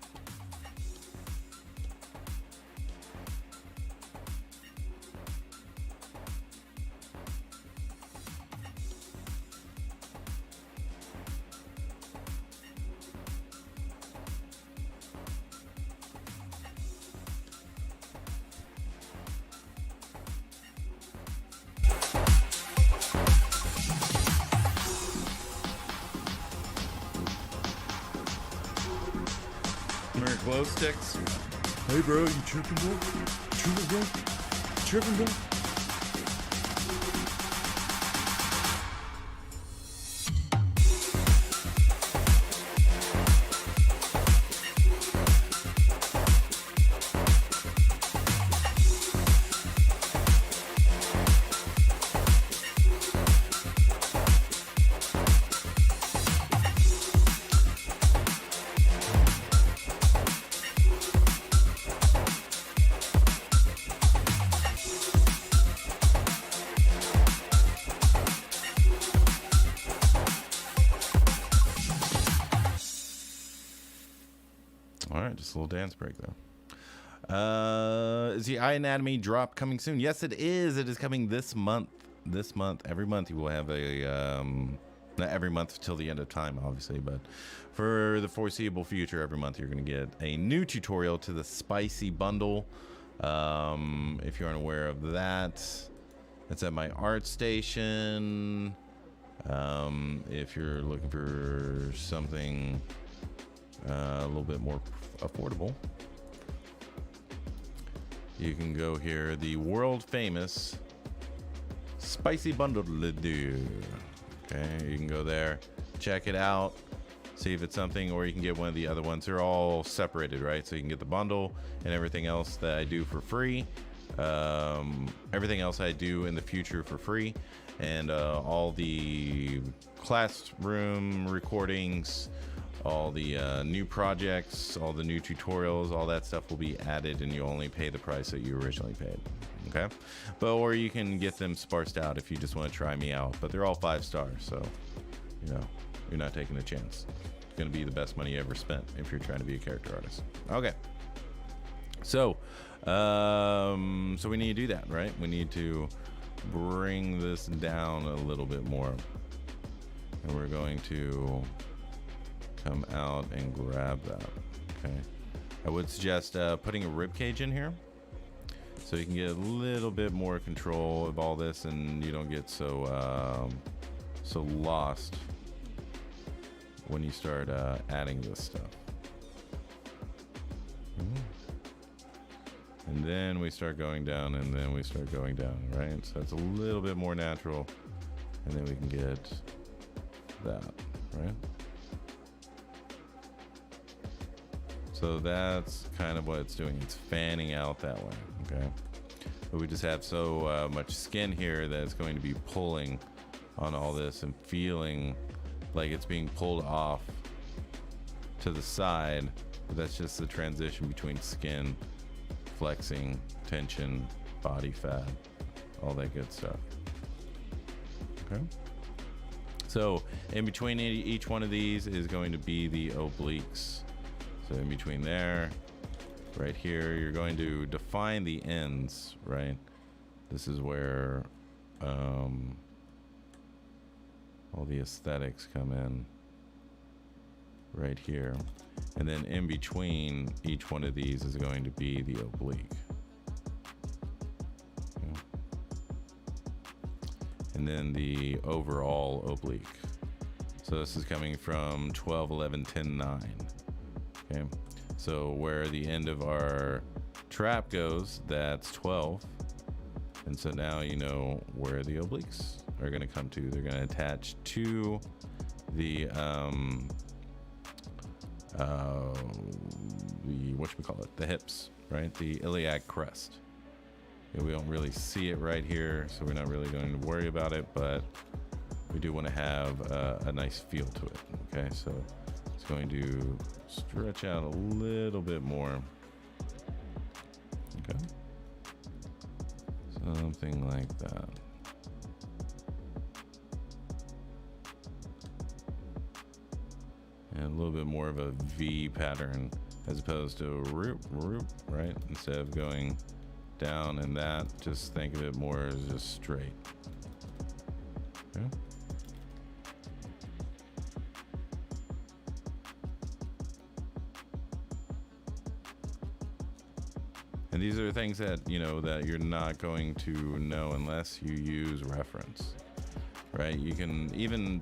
Glow sticks. Hey bro, you tripping bro? Tripping bro? Tripping bro? Just a little dance break though. Is the eye anatomy drop coming soon? Yes, it is. It is coming this month. This month, every month you will have a not every month till the end of time, obviously, but for the foreseeable future, every month you're going to get a new tutorial to the spicy bundle. If you're unaware of that, it's at my art station. If you're looking for something a little bit more affordable, you can go here, the world famous spicy bundle. Okay, you can go there, check it out, see if it's something, or you can get one of the other ones. They're all separated, right? So you can get the bundle and everything else that I do for free, everything else I do in the future for free, and all the classroom recordings, all the new projects, all the new tutorials, all that stuff will be added, and you only pay the price that you originally paid. Okay, but or you can get them sparsed out if you just want to try me out. But they're all 5 stars, so you know you're not taking a chance. It's gonna be the best money you ever spent if you're trying to be a character artist. Okay, so so we need to do that, right? We need to bring this down a little bit more, and we're going to come out and grab that. Okay, I would suggest putting a rib cage in here so you can get a little bit more control of all this, and you don't get so so lost when you start adding this stuff. And then we start going down, and then we start going down, right? So it's a little bit more natural, and then we can get that, right? So that's kind of what it's doing. It's fanning out that way, okay? But we just have so much skin here that it's going to be pulling on all this and feeling like it's being pulled off to the side. But that's just the transition between skin, flexing, tension, body fat, all that good stuff. Okay. So in between each one of these is going to be the obliques. So in between there, right here, you're going to define the ends, right? This is where all the aesthetics come in right here. And then in between each one of these is going to be the oblique. Okay. And then the overall oblique. So this is coming from 12, 11, 10, 9. Okay. So where the end of our trap goes, that's 12. And so now you know where the obliques are going to come to. They're going to attach to the whatchamacallit, the hips, right? The iliac crest. Yeah, we don't really see it right here, so we're not really going to worry about it, but we do want to have a nice feel to it. Okay, so it's going to stretch out a little bit more. Okay, something like that. And a little bit more of a V pattern as opposed to roop, right? Instead of going down and that, just think of it more as just straight. Okay. And these are things that, you know, that you're not going to know unless you use reference, right? You can even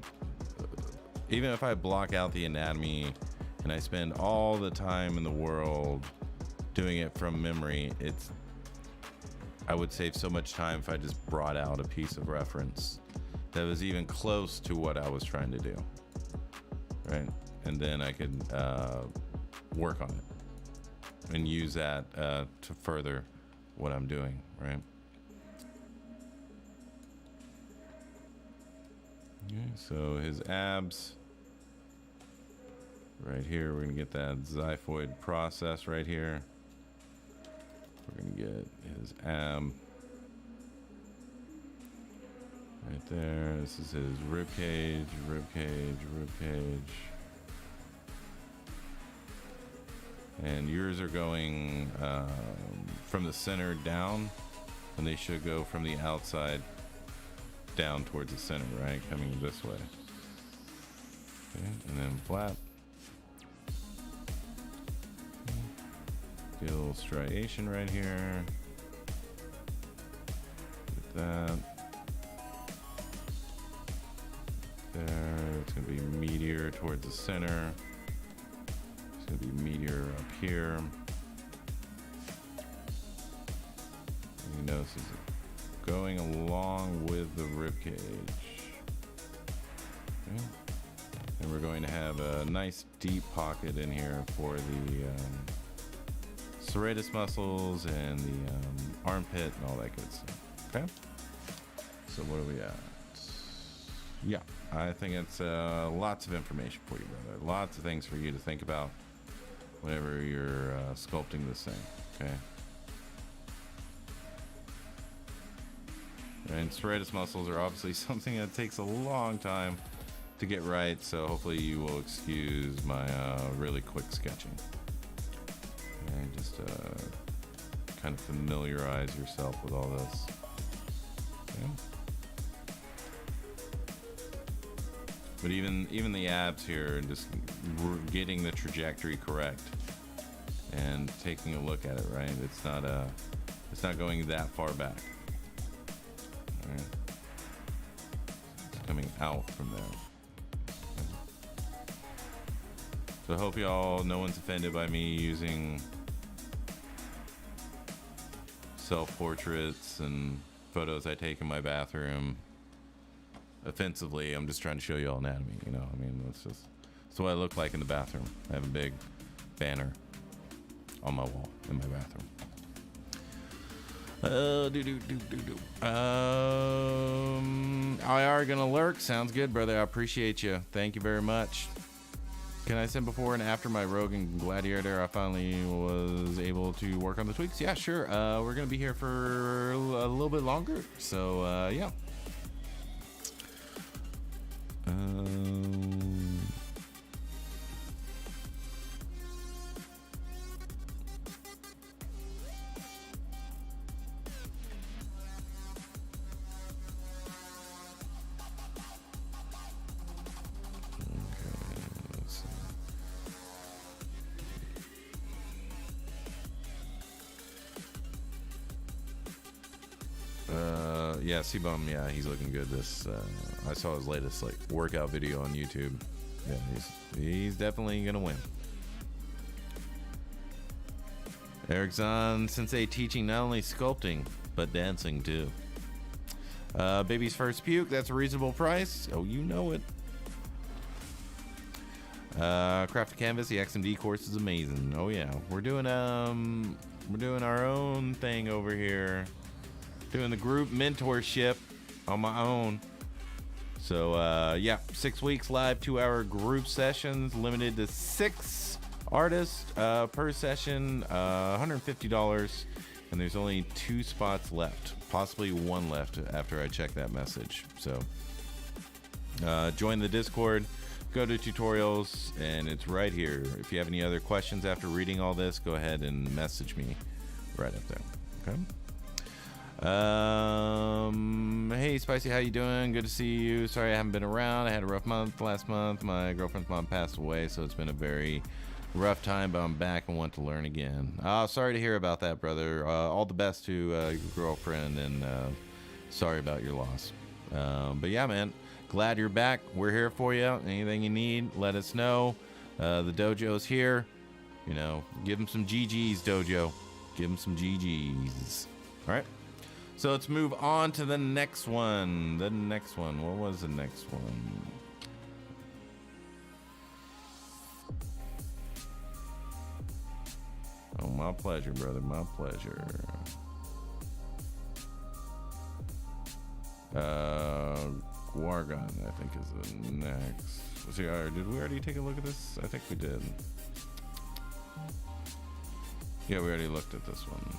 if I block out the anatomy and I spend all the time in the world doing it from memory, I would save so much time if I just brought out a piece of reference that was even close to what I was trying to do, right? And then I could work on it and use that to further what I'm doing, right? Okay, so his abs, right here, we're gonna get that xiphoid process right here. We're gonna get his ab right there. This is his rib cage, rib cage, rib cage. And yours are going from the center down, and they should go from the outside down towards the center, right? Coming this way. Okay, and then flap. Get a little striation right here. Get that. There. It's going to be meatier towards the center. It's going to be meatier up here. You notice it's going along with the ribcage. Okay. And we're going to have a nice deep pocket in here for the serratus muscles and the armpit and all that good stuff. Okay. So what are we at? Yeah, I think it's lots of information for you, brother. Lots of things for you to think about whenever you're sculpting this thing. Okay. And serratus muscles are obviously something that takes a long time to get right, so hopefully you will excuse my really quick sketching. And just kind of familiarize yourself with all this. Okay. But even the abs here, just getting the trajectory correct and taking a look at it, right? It's not going that far back. All right. It's coming out from there. Okay. So I hope no one's offended by me using self-portraits and photos I take in my bathroom offensively. I'm just trying to show you all anatomy, you know. I mean, that's what I look like in the bathroom. I have a big banner on my wall in my bathroom. IR gonna lurk. Sounds good, brother. I appreciate you. Thank you very much. Can I send before and after my Rogue and Gladiator? I finally was able to work on the tweaks. Yeah, sure. We're gonna be here for a little bit longer. So yeah. Yeah, C-Bum, yeah, he's looking good. This I saw his latest like workout video on YouTube. Yeah, he's definitely gonna win. Erickson Sensei teaching not only sculpting but dancing too. Baby's first puke, that's a reasonable price. Oh, you know it. Craft a Canvas, the XMD course is amazing. Oh yeah, we're doing our own thing over here. Doing the group mentorship on my own. So yeah, 6 weeks live, 2-hour group sessions, limited to 6 artists per session, $150, and there's only 2 spots left, possibly 1 left after I check that message. So join the Discord, go to tutorials, and it's right here. If you have any other questions after reading all this, go ahead and message me right up there. Okay. Hey Spicy, how you doing? Good to see you. Sorry I haven't been around. I had a rough month last month. My girlfriend's mom passed away, so it's been a very rough time, but I'm back and want to learn again. Sorry to hear about that, brother. All the best to your girlfriend, and sorry about your loss. But yeah, man, glad you're back. We're here for you. Anything you need, let us know. The dojo's here. You know, give them some GGs, dojo. Give them some GGs. All right. So let's move on to the next one. The next one. What was the next one? Oh, my pleasure, brother. My pleasure. Guargon, I think, is the next. Let's see, did we already take a look at this? I think we did. Yeah, we already looked at this one.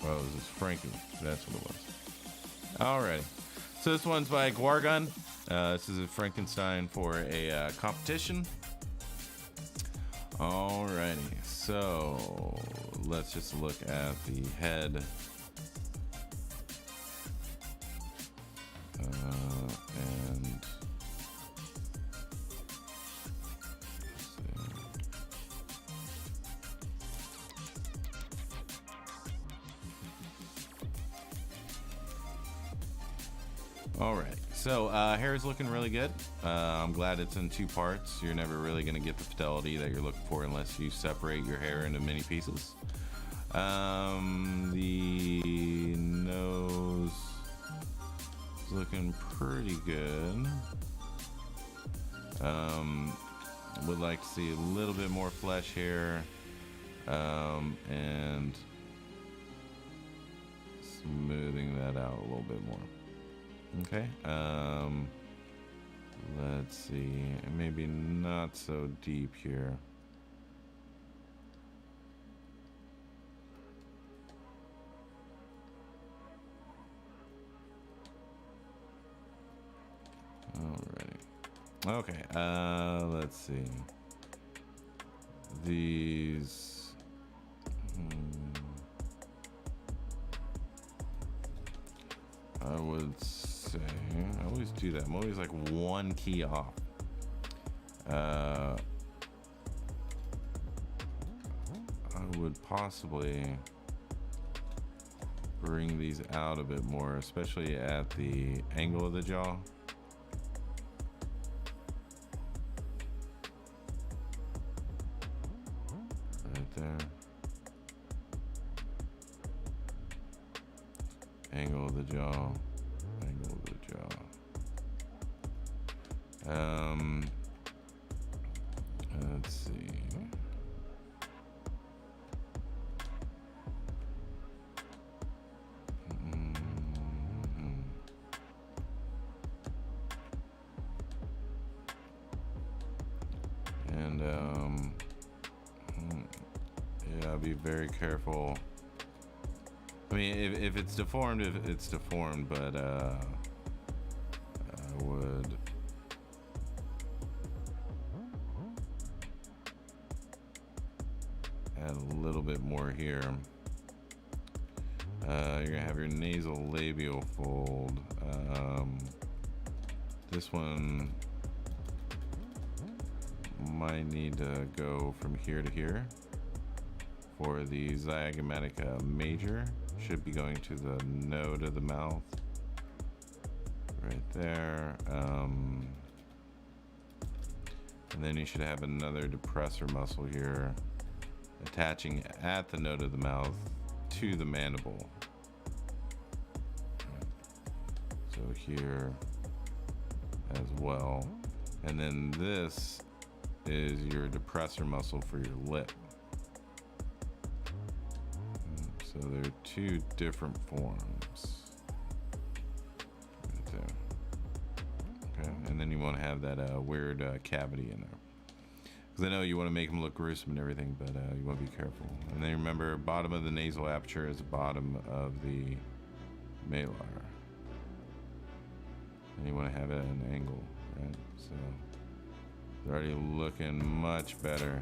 Oh, this is Frankie. That's what it was. Alrighty. So this one's by Guargon. This is a Frankenstein for a competition. Alrighty. So let's just look at the head. And alright, so hair is looking really good. I'm glad it's in 2 parts. You're never really going to get the fidelity that you're looking for unless you separate your hair into many pieces. The nose is looking pretty good. Would like to see a little bit more flesh here, and smoothing that out a little bit more. Okay, let's see, maybe not so deep here. Alrighty. Okay, let's see. These I would say, I always do that. I'm always like 1 key off. I would possibly bring these out a bit more, especially at the angle of the jaw. Right there. Angle of the jaw. Angle of the jaw. Let's see. And yeah, be very careful. I mean, if it's deformed, it's deformed, but I would add a little bit more here. You're gonna have your nasolabial fold. This one might need to go from here to here. For the zygomatic major, should be going to the node of the mouth, right there. And then you should have another depressor muscle here, attaching at the node of the mouth to the mandible. So here as well. And then this is your depressor muscle for your lip. So there are two different forms. Right there. Okay, and then you want to have that weird cavity in there. Because I know you want to make them look gruesome and everything, but you want to be careful. And then remember, bottom of the nasal aperture is the bottom of the malar. And you want to have it at an angle, right? So it's already looking much better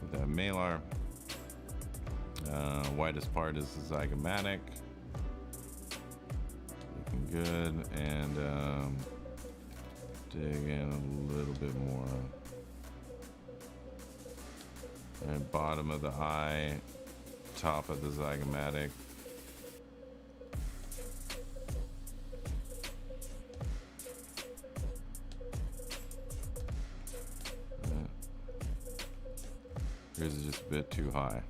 with that malar. Widest part is the zygomatic. Looking good. And dig in a little bit more. And bottom of the eye, top of the zygomatic. Yours is just a bit too high.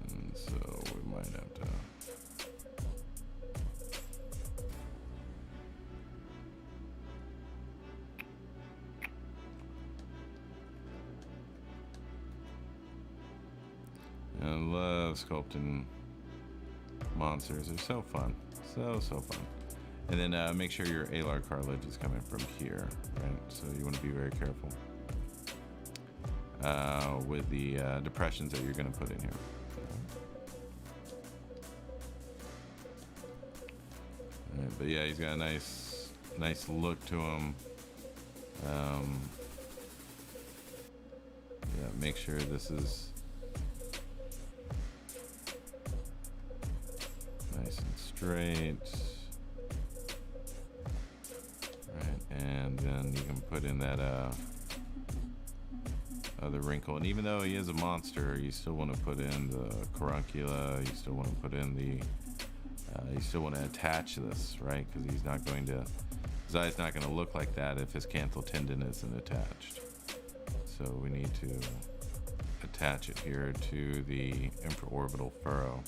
And so we might have to I love sculpting monsters. They're so fun. So fun. And then make sure your alar cartilage is coming from here, right? So you want to be very careful with the depressions that you're going to put in here. Right, but yeah, he's got a nice look to him. Yeah, make sure this is nice and straight. Right, and then you can put in that other wrinkle. And even though he is a monster, you still want to put in the caruncula. You still want to put in the. You still want to attach this, right? Because he's not going to. His eye's not going to look like that if his canthal tendon isn't attached. So we need to attach it here to the infraorbital furrow.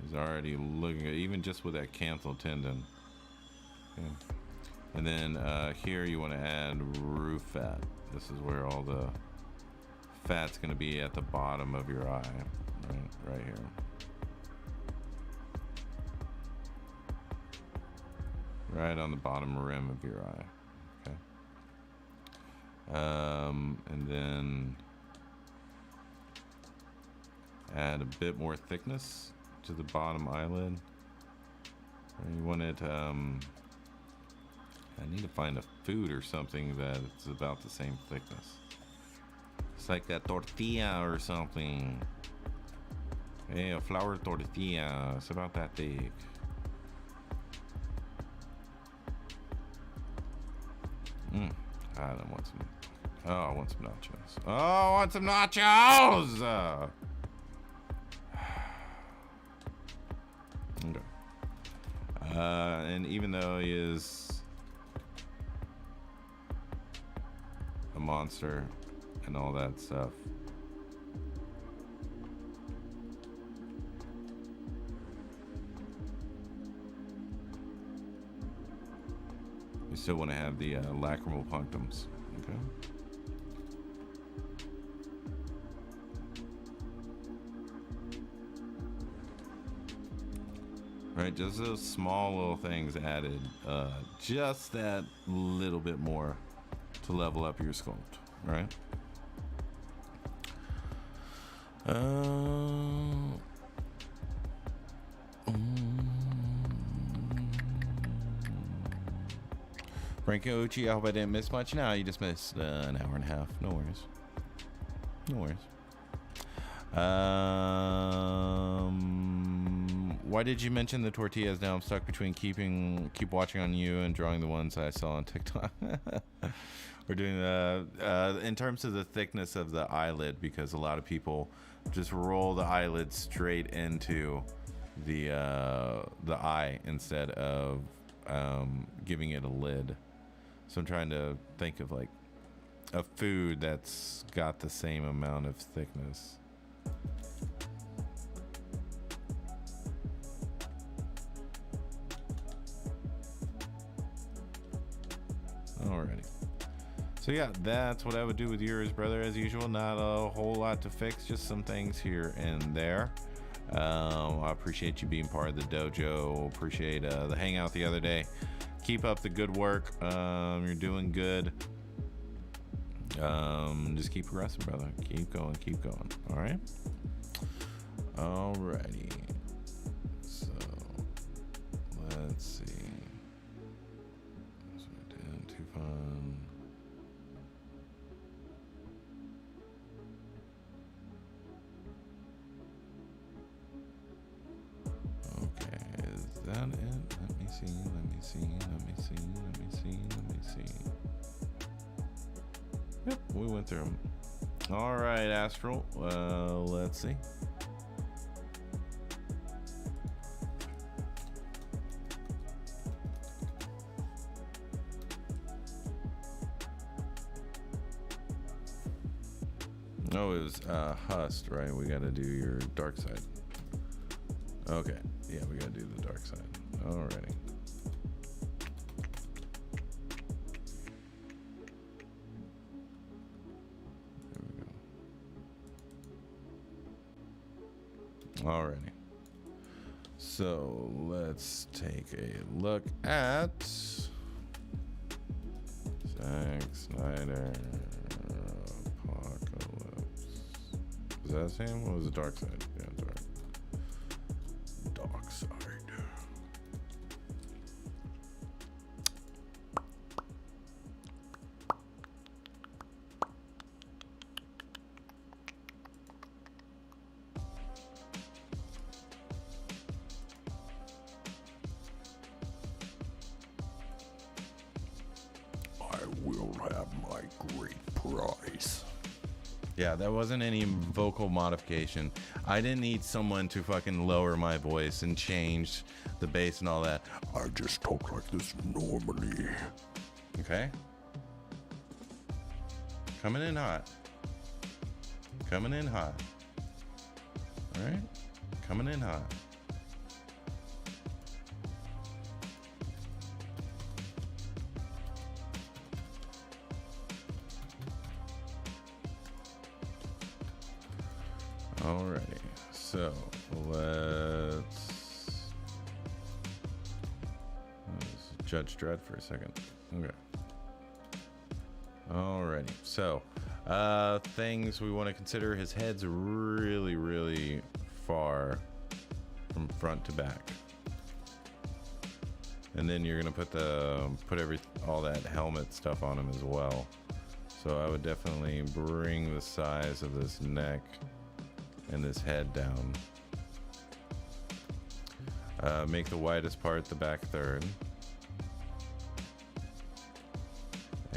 He's already looking at, even just with that canthal tendon. Okay. And then here you want to add roof fat. This is where all the fat's going to be at the bottom of your eye, right here. Right on the bottom rim of your eye. Okay. And then add a bit more thickness to the bottom eyelid. And you want it. I need to find a food or something that's about the same thickness. It's like that tortilla or something. Hey, a flour tortilla. It's about that thick. I want some. Oh, I want some nachos. Oh, I want some nachos. Okay. And even though he is a monster and all that stuff, you still want to have the lacrimal punctums. Okay. Right, just those small little things added, just that little bit more to level up your sculpt, right? Franco Uchi, I hope I didn't miss much. No, you just missed an hour and a half. No worries. No worries. Why did you mention the tortillas? Now I'm stuck between keep watching on you and drawing the ones I saw on TikTok. We're doing the in terms of the thickness of the eyelid, because a lot of people just roll the eyelid straight into the eye instead of giving it a lid. So I'm trying to think of like a food that's got the same amount of thickness. Alrighty. So yeah, that's what I would do with yours, brother, as usual. Not a whole lot to fix, just some things here and there. I appreciate you being part of the dojo. Appreciate the hangout the other day. Keep up the good work. You're doing good. Just keep progressing, brother. Keep going, keep going. All right. Alrighty. So let's see. So down too fun. Okay, is that it? Let me see. Let me see. Let me see. Let me see. Let me see. Yep, we went through them. All right, Astral. Let's see. Oh, it was Hust, right? We got to do your dark side. Okay. Yeah, we got to do the dark side. Alrighty. There we go. Alrighty. So let's take a look at Zack Snyder Apocalypse. Was that the same? What was the dark side? Yeah, dark side. Yeah, that wasn't any vocal modification. I didn't need someone to fucking lower my voice and change the bass and all that. I just talk like this normally. Okay? Coming in hot. Coming in hot. Alright? Coming in hot. Alrighty, so let's Judge Dredd for a second. Okay. Alrighty, so things we want to consider. His head's really, really far from front to back, and then you're gonna put all that helmet stuff on him as well. So I would definitely bring the size of this neck and this head down. Make the widest part the back third.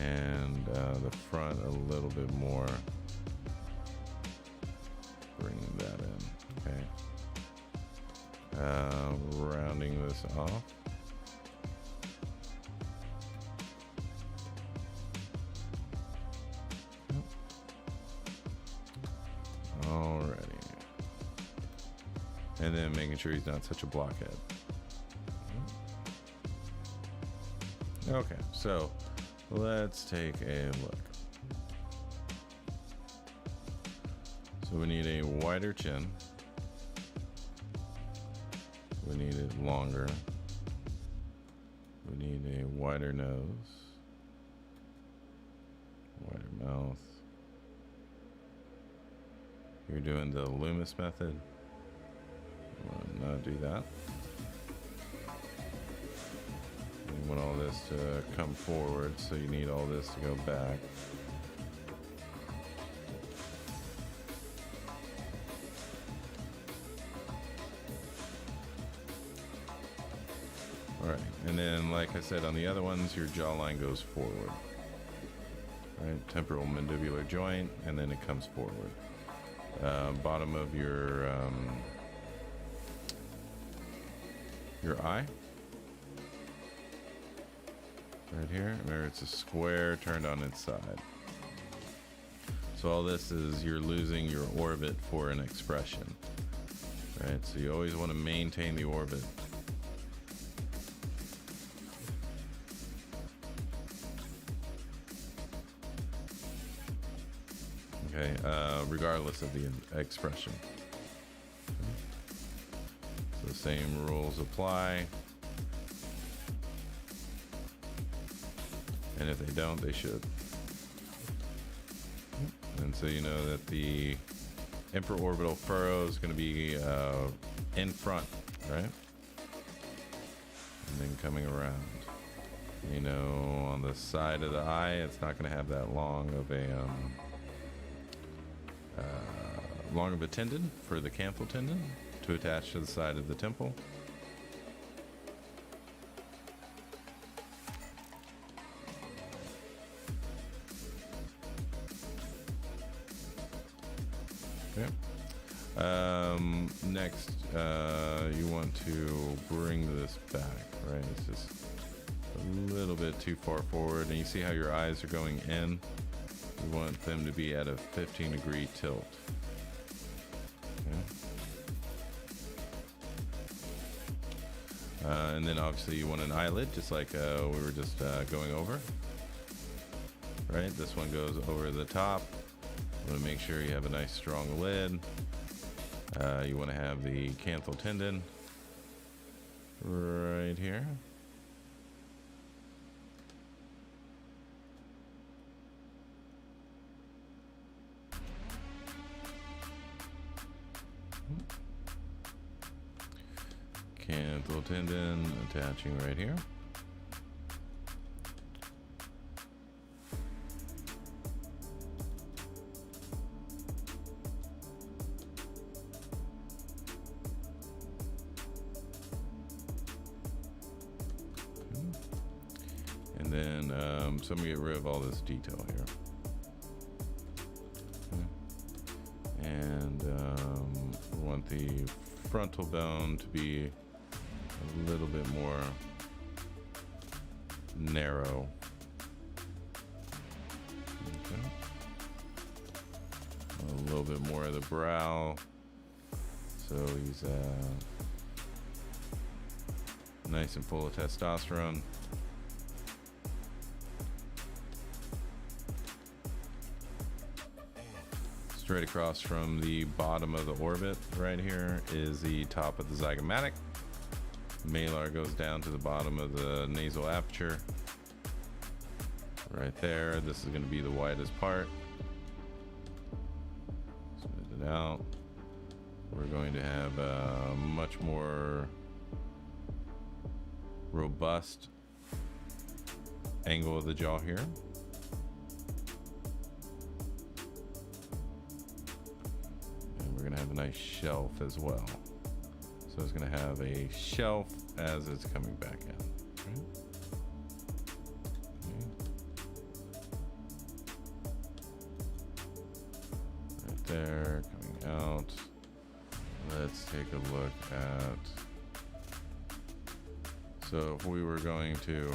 and the front a little bit more. Bring that in, okay. Rounding this off. Alrighty. And then making sure he's not such a blockhead. Okay, so let's take a look. So we need a wider chin. We need it longer. We need a wider nose. Wider mouth. You're doing the Loomis method. Not do that. You want all this to come forward, so you need all this to go back. Alright, and then like I said on the other ones, your jawline goes forward. Right, temporal mandibular joint, and then it comes forward. Bottom of your eye. Right here, remember it's a square turned on its side. So all this is you're losing your orbit for an expression. Right, so you always want to maintain the orbit. Okay, regardless of the expression. So the same rules apply. And if they don't, they should. And so you know that the infraorbital furrow is going to be in front, right? And then coming around. You know, on the side of the eye, it's not going to have that long of a tendon for the canthal tendon to attach to the side of the temple. Okay. Next, you want to bring this back, right? It's just a little bit too far forward, and you see how your eyes are going in. You want them to be at a 15-degree tilt. Okay. And then obviously you want an eyelid, just like we were just going over. Right, this one goes over the top. You want to make sure you have a nice strong lid. You want to have the canthal tendon right here. Canthal tendon attaching right here. And then so I'm gonna get rid of all this detail here. Okay. And we want the frontal bone to be a little bit more narrow. Okay. A little bit more of the brow. So he's nice and full of testosterone. Straight across from the bottom of the orbit right here is the top of the zygomatic. Malar goes down to the bottom of the nasal aperture. Right there. This is going to be the widest part. Smooth it out. We're going to have a much more robust angle of the jaw here. And we're going to have a nice shelf as well. So it's going to have a shelf as it's coming back in. Right? there, coming out. Let's take a look at, so if we were going to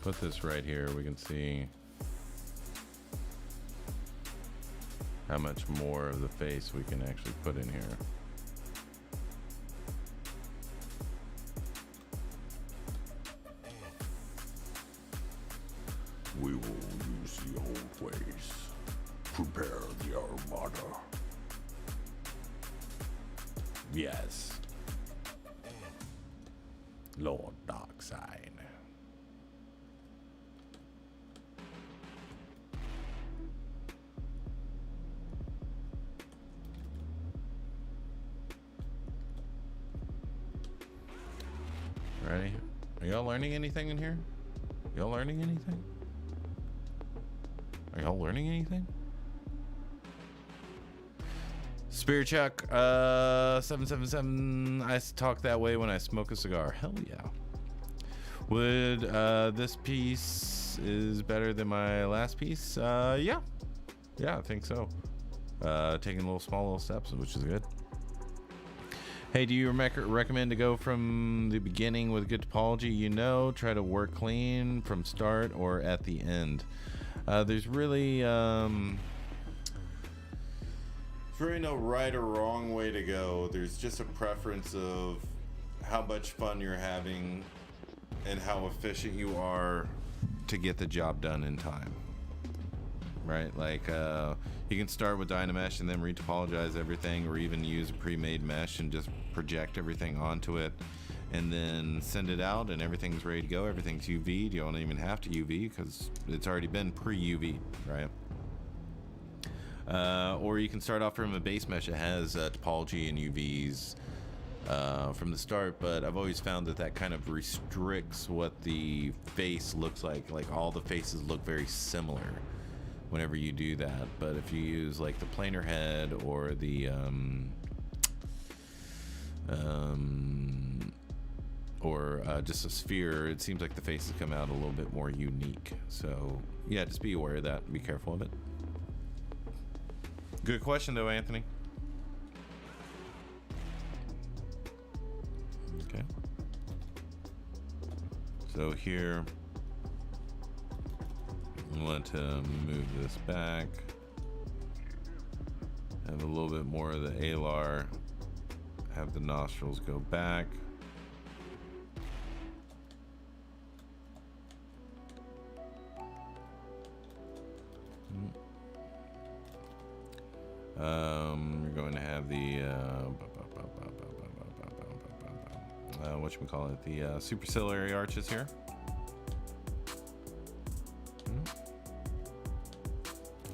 put this right here, we can see how much more of the face we can actually put in here. We will use the old ways. Prepare the armada. Yes. Lord Darkseid. Ready? Are y'all learning anything in here? Y'all learning anything? Are y'all learning anything? Spirit Chuck, 777. I talk that way when I smoke a cigar. Hell yeah. Would this piece is better than my last piece? Yeah. Yeah, I think so. Taking small little steps, which is good. Hey, do you recommend to go from the beginning with good topology? You know, try to work clean from start or at the end. There's really no right or wrong way to go. There's just a preference of how much fun you're having and how efficient you are to get the job done in time. Right? Like, you can start with Dynamesh and then retopologize everything, or even use a pre-made mesh and just project everything onto it and then send it out and everything's ready to go. Everything's UV'd. You don't even have to UV because it's already been pre-UV, right? Or you can start off from a base mesh that has topology and UVs from the start, but I've always found that kind of restricts what the face looks like. Like, all the faces look very similar whenever you do that. But if you use like the planar head or the just a sphere, it seems like the faces come out a little bit more unique. So yeah, just be aware of that and be careful of it. Good question though, Anthony. Okay. So here, I want to move this back. Have a little bit more of the alar. Have the nostrils go back. You're going to have the whatchamacallit, the superciliary arches here.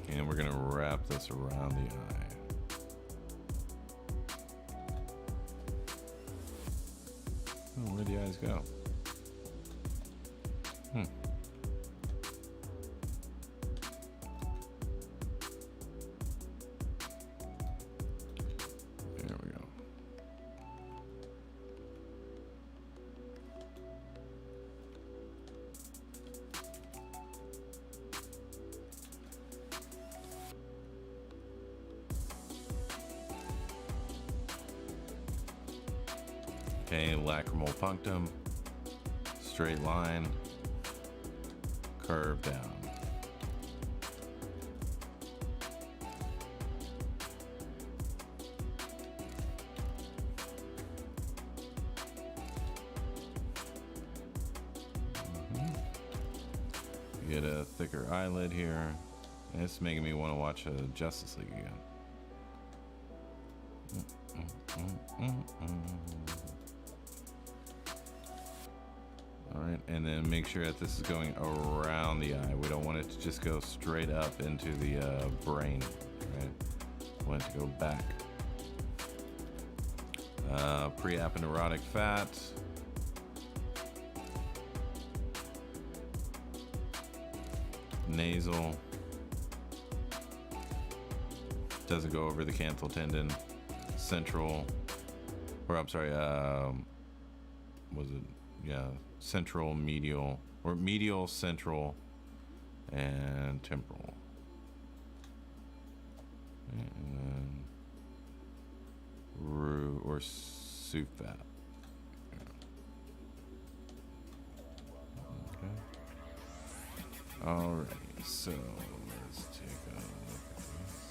And we're going to wrap this around the eye. Oh, where'd the eyes go? There we go. Okay, lacrimal punctum, straight line, curve down. Get a thicker eyelid here. And it's making me want to watch Justice League again. Alright, and then make sure that this is going around the eye. We don't want it to just go straight up into the brain. Right? We want it to go back. Pre-aponeurotic fat. Nasal. Doesn't go over the canthal tendon. Central. Or I'm sorry, was it? Yeah. Central, medial, or medial, central, and temporal. And then root or soup fat. Okay. Alrighty, so let's take a look at this.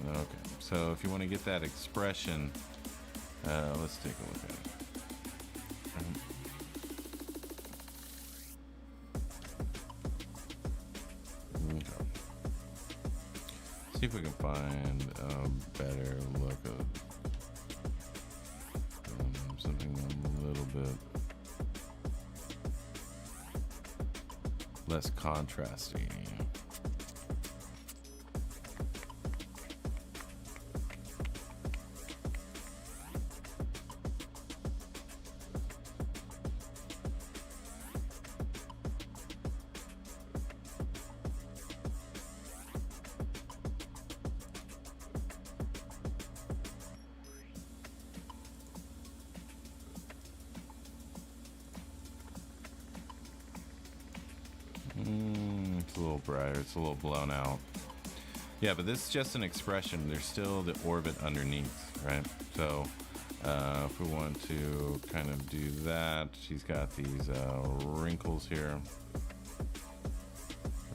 Okay, so if you want to get that expression, let's take a look at it. Okay. See if we can find a better look of something a little bit less contrasty. It's a little brighter, it's a little blown out. Yeah, but this is just an expression. There's still the orbit underneath, right? So if we want to kind of do that, she's got these wrinkles here.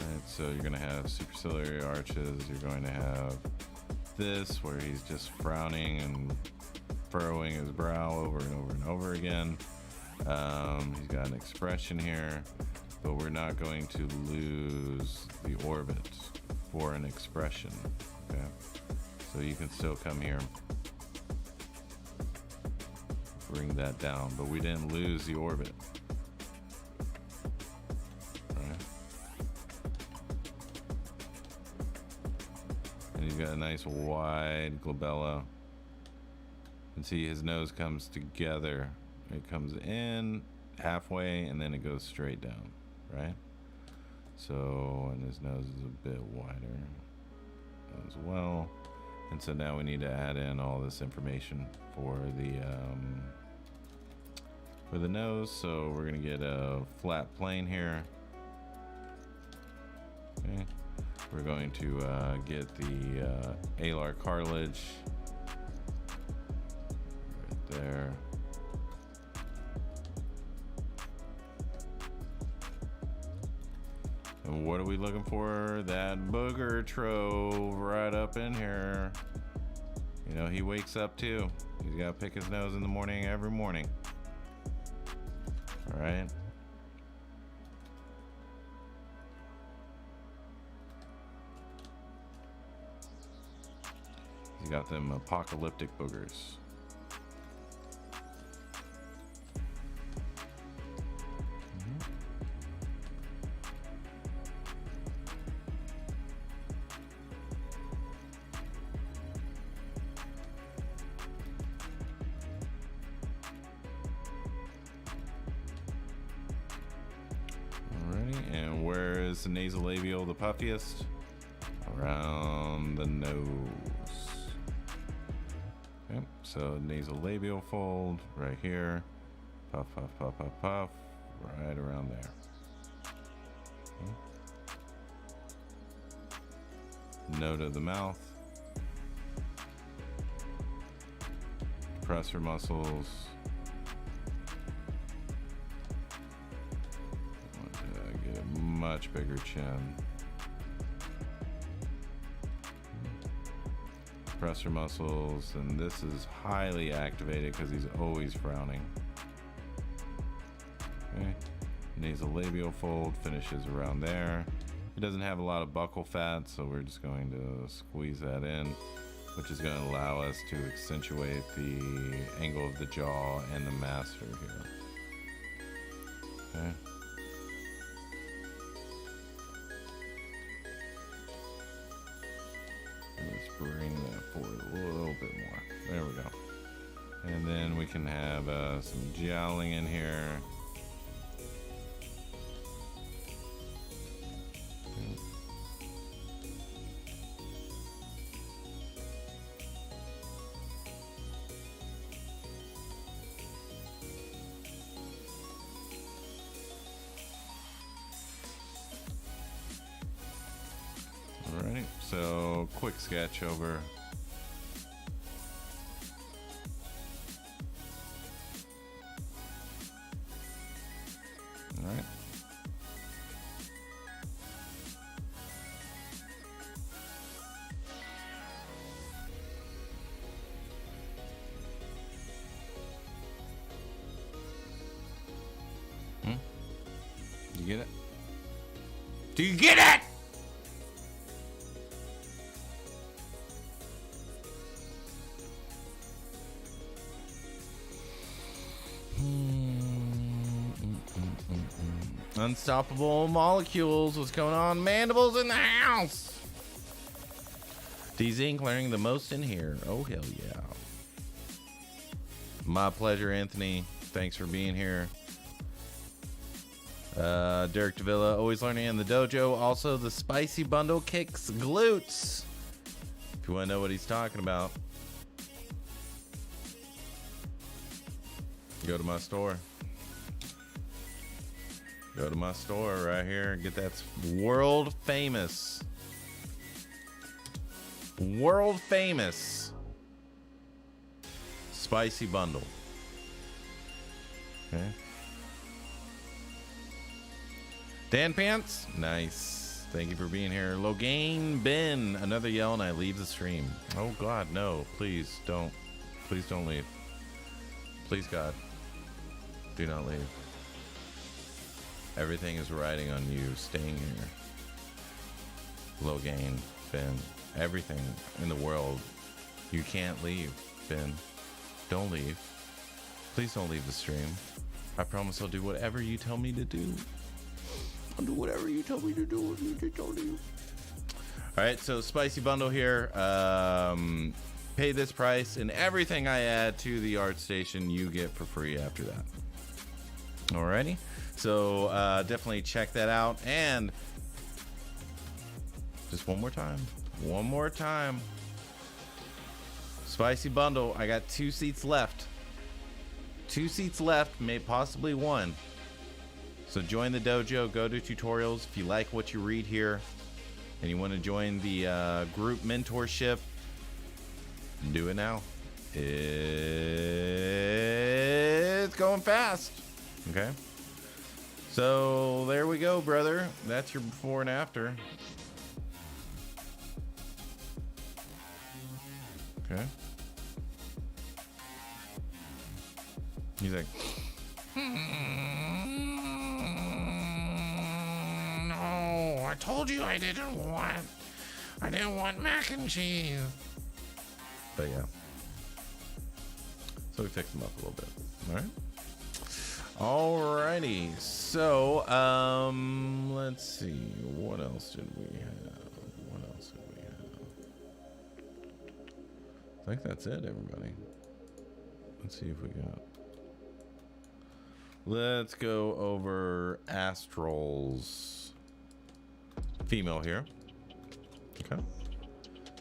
Right, so you're gonna have superciliary arches. You're going to have this where he's just frowning and furrowing his brow over and over and over again. He's got an expression here, but we're not going to lose the orbit for an expression. Okay, so you can still come here, bring that down, but we didn't lose the orbit. Right? And he's got a nice wide glabella. And see, his nose comes together. It comes in halfway and then it goes straight down, right? So, and his nose is a bit wider as well. And so now we need to add in all this information for the nose. So we're gonna get a flat plane here. Okay. We're going to get the alar cartilage right there. And what are we looking for? That booger trove right up in here. You know, he wakes up too. He's got to pick his nose in the morning every morning. All right. He's got them apocalyptic boogers. And where is the nasolabial the puffiest? Around the nose. Okay, so nasolabial fold right here. Puff, puff, puff, puff, puff. Right around there. Okay. Node of the mouth. Depressor muscles. Much bigger chin. Depressor muscles, and this is highly activated because he's always frowning. Okay. Nasolabial fold finishes around there. He doesn't have a lot of buccal fat, so we're just going to squeeze that in, which is going to allow us to accentuate the angle of the jaw and the master here. Okay. Let's bring that forward a little bit more. There we go. And then we can have some jowling in here. So quick sketch over. All right. You get it? Do you get it? Unstoppable molecules. What's going on? Mandibles in the house. D-Zinc learning the most in here. Oh, hell yeah. My pleasure, Anthony. Thanks for being here. Derek Davila, always learning in the dojo. Also, the spicy bundle kicks glutes. If you want to know what he's talking about, go to my store. Go to my store right here. Get that world famous spicy bundle. Okay. Dan Pants, nice. Thank you for being here. Logain Ben, another yell and I leave the stream. Oh God, no! Please don't. Please don't leave. Please God, do not leave. Everything is riding on you staying here. Logain Ben, everything in the world. You can't leave, Ben. Don't leave. Please don't leave the stream. I promise I'll do whatever you tell me to do. I'll do whatever you tell me to do. All right, so spicy bundle here. Pay this price, and everything I add to the art station you get for free after that. Alrighty, so definitely check that out. And just one more time. Spicy bundle. I got 2 seats left. 2 seats left, may possibly 1. So join the dojo, go to tutorials. If you like what you read here and you want to join the group mentorship, do it now. It's going fast. Okay. So there we go, brother. That's your before and after. Okay. He's like, no, I told you I didn't want mac and cheese. But yeah. So we fixed him up a little bit. All right. Alrighty. So, let's see. What else did we have? I think that's it, everybody. Let's see if we got. Let's go over astrals. Female here. Okay.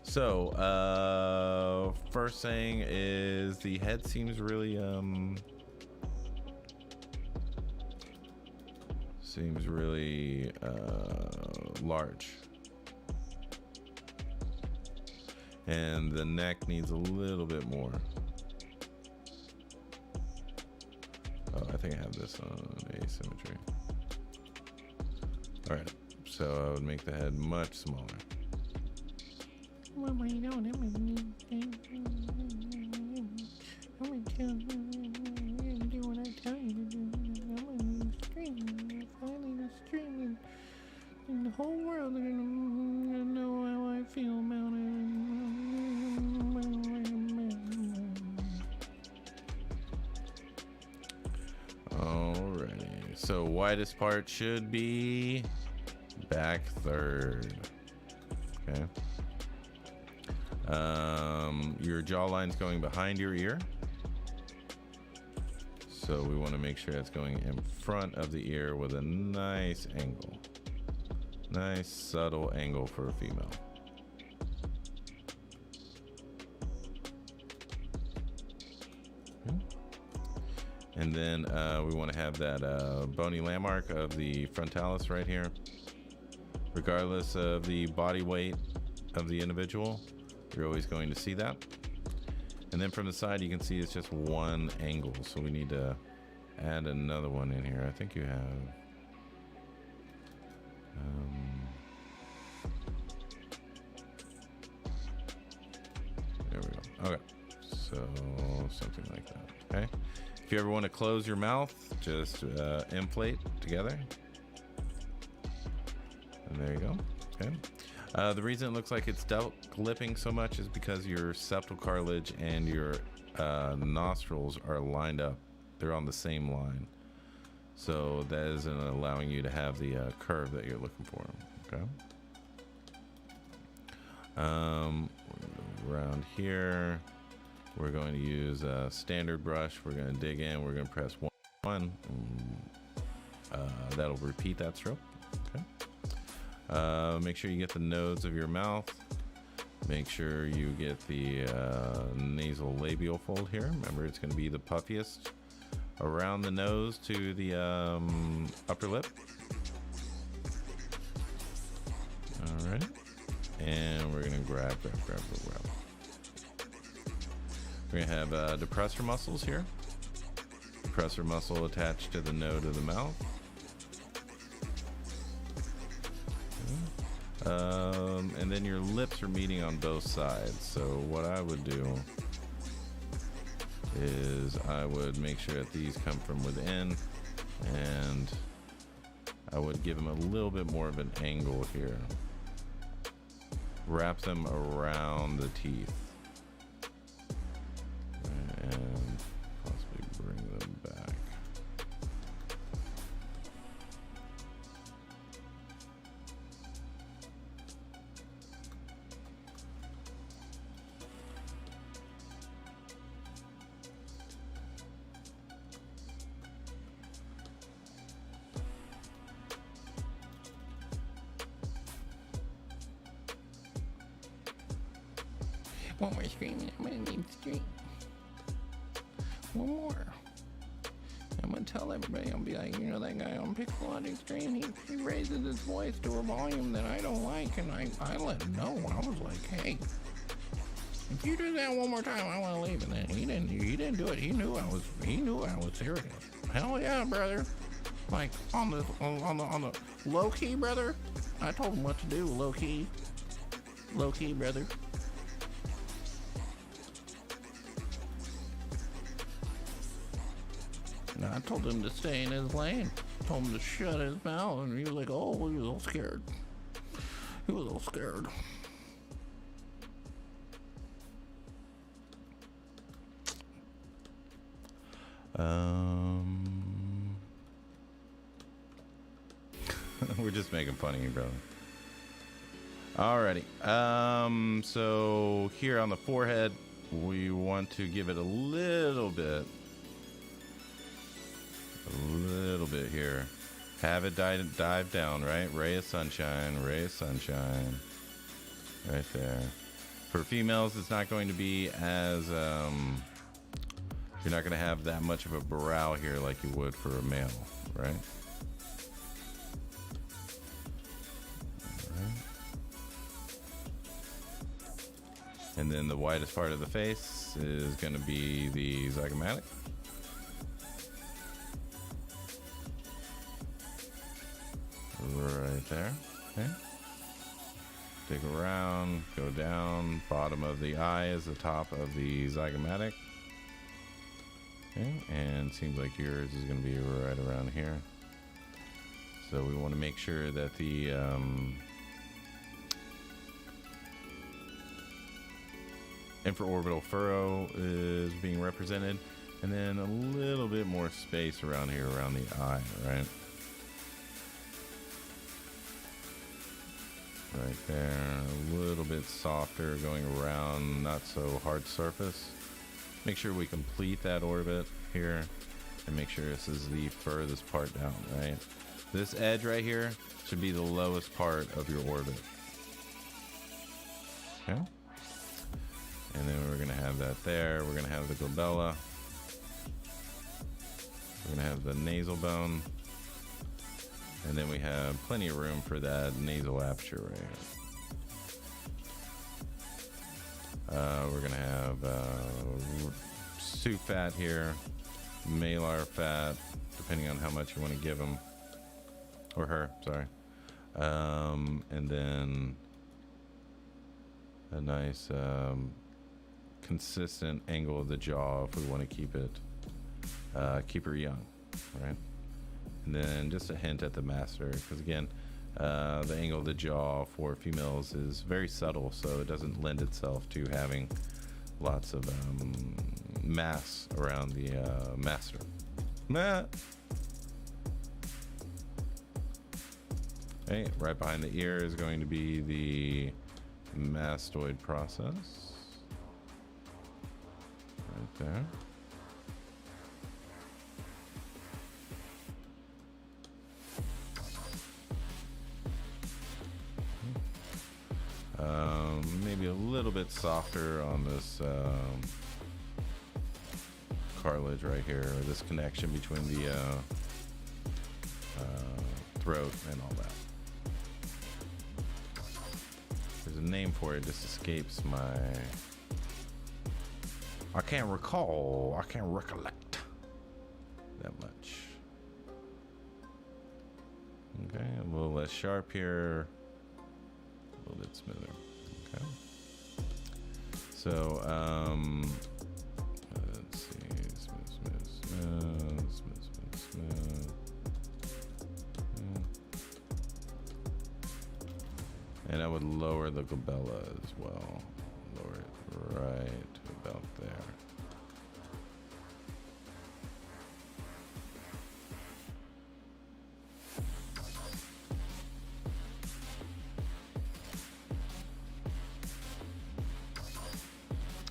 So, first thing is the head seems really large. And the neck needs a little bit more. Oh, I think I have this on asymmetry. All right, so I would make the head much smaller. The whole world is gonna know how I feel about it. Alrighty, so widest part should be back third. Okay. Your jawline's going behind your ear, so we want to make sure it's going in front of the ear with a nice angle. Nice subtle angle for a female. Okay. And then we want to have that bony landmark of the frontalis right here. Regardless of the body weight, of the individual. You're always going to see that. And then from the side, you can see it's just one angle. So we need to add another one in here. I think you have. There we go. Okay. So something like that. Okay. If you ever want to close your mouth, just inflate together. And there you go. Okay. The reason it looks like it's clipping so much is because your septal cartilage and your nostrils are lined up. They're on the same line. So that isn't allowing you to have the curve that you're looking for. Okay. Around here, we're going to use a standard brush. We're going to dig in. We're going to press one. That'll repeat that stroke. Okay. Make sure you get the nodes of your mouth. Make sure you get the nasolabial fold here. Remember, it's going to be the puffiest around the nose to the upper lip. All right. And we're going to grab. We're going to have depressor muscles here. Depressor muscle attached to the node of the mouth. And then your lips are meeting on both sides. So what I would do is I would make sure that these come from within, and I would give them a little bit more of an angle here. Wrap them around the teeth. And possibly bring them back. One more screaming, I'm gonna need stream. One more. I'm gonna tell everybody, I'll be like, you know, that guy on Pixologic stream, he raises his voice to a volume that I don't like, and I let him know. I was like, hey, if you do that one more time, I want to leave. And then he didn't do it. He knew I was serious. Hell yeah, brother. Like on the low key, brother. I told him what to do, low key, brother. I told him to stay in his lane. Told him to shut his mouth, and he was like, oh, he was a little scared. He was a little scared. We're just making fun of you, brother. Alrighty. So here on the forehead, we want to give it a little bit here. Have it dive down, right? Ray of sunshine, right there. For females, it's not going to be as you're not going to have that much of a brow here like you would for a male, right? And then the widest part of the face is going to be the zygomatic. Right there. Okay. Dig around, go down. Bottom of the eye is the top of the zygomatic. Okay. And it seems like yours is going to be right around here. So we want to make sure that the infraorbital furrow is being represented, and then a little bit more space around here around the eye, right? Right there, a little bit softer going around, not so hard surface. Make sure we complete that orbit here, and make sure this is the furthest part down, right? This edge right here should be the lowest part of your orbit. Okay. And then we're gonna have that there. We're gonna have the glabella. We're gonna have the nasal bone. And then we have plenty of room for that nasal aperture right here. We're gonna have Sue fat here, Malar fat, depending on how much you want to give him or her. Sorry, and then a nice consistent angle of the jaw if we want to keep her young, right? And then just a hint at the master, because again, the angle of the jaw for females is very subtle, so it doesn't lend itself to having lots of mass around the master. Okay, right behind the ear is going to be the mastoid process. Right there. Maybe a little bit softer on this cartilage right here, or this connection between the throat and all that. There's a name for it, it just escapes my... I can't recollect that much. Okay, a little less sharp here, a little bit smoother. Okay. So, let's see, smooth. And I would lower the glabella as well. Lower it right about there.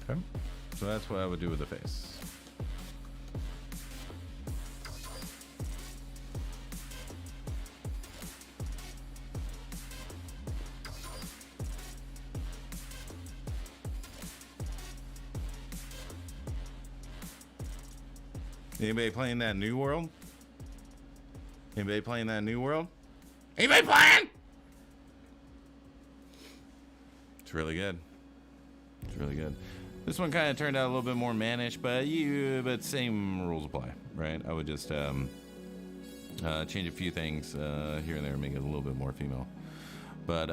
Okay, so that's what I would do with the face. Anybody playing that New World? Anybody playing that New World? Anybody playing? It's really good. It's really good. This one kind of turned out a little bit more mannish, but same rules apply, right? I would just change a few things here and there, make it a little bit more female. But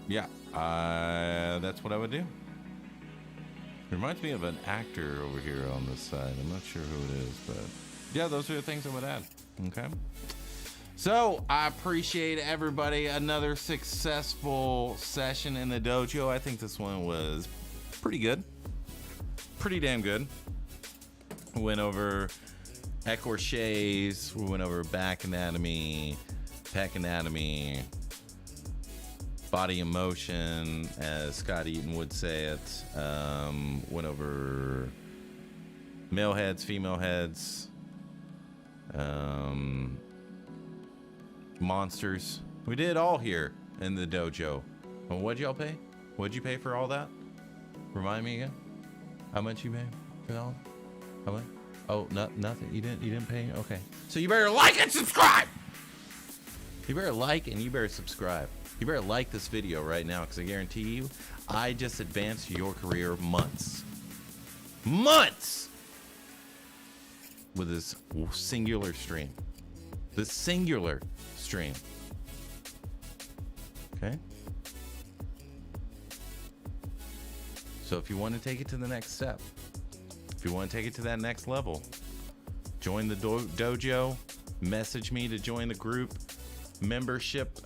yeah, that's what I would do. Reminds me of an actor over here on this side. I'm not sure who it is, but yeah, those are the things I would add. Okay. So I appreciate everybody. Another successful session in the dojo. I think this one was pretty good. Pretty damn good. We went over écorchés. We went over back anatomy, pec anatomy, body in motion, as Scott Eaton would say it. Went over male heads, female heads, monsters. We did it all here in the dojo. Well, what'd y'all pay? What'd you pay for all that? Remind me again. How much you paid for that one? How much? Oh, nothing. You didn't pay? Okay. So you better like and subscribe. You better like and you better subscribe. You better like this video right now, because I guarantee you, I just advanced your career months with this singular stream. This singular stream. Okay? So if you want to take it to the next step, if you want to take it to that next level, join the dojo, message me to join the group membership,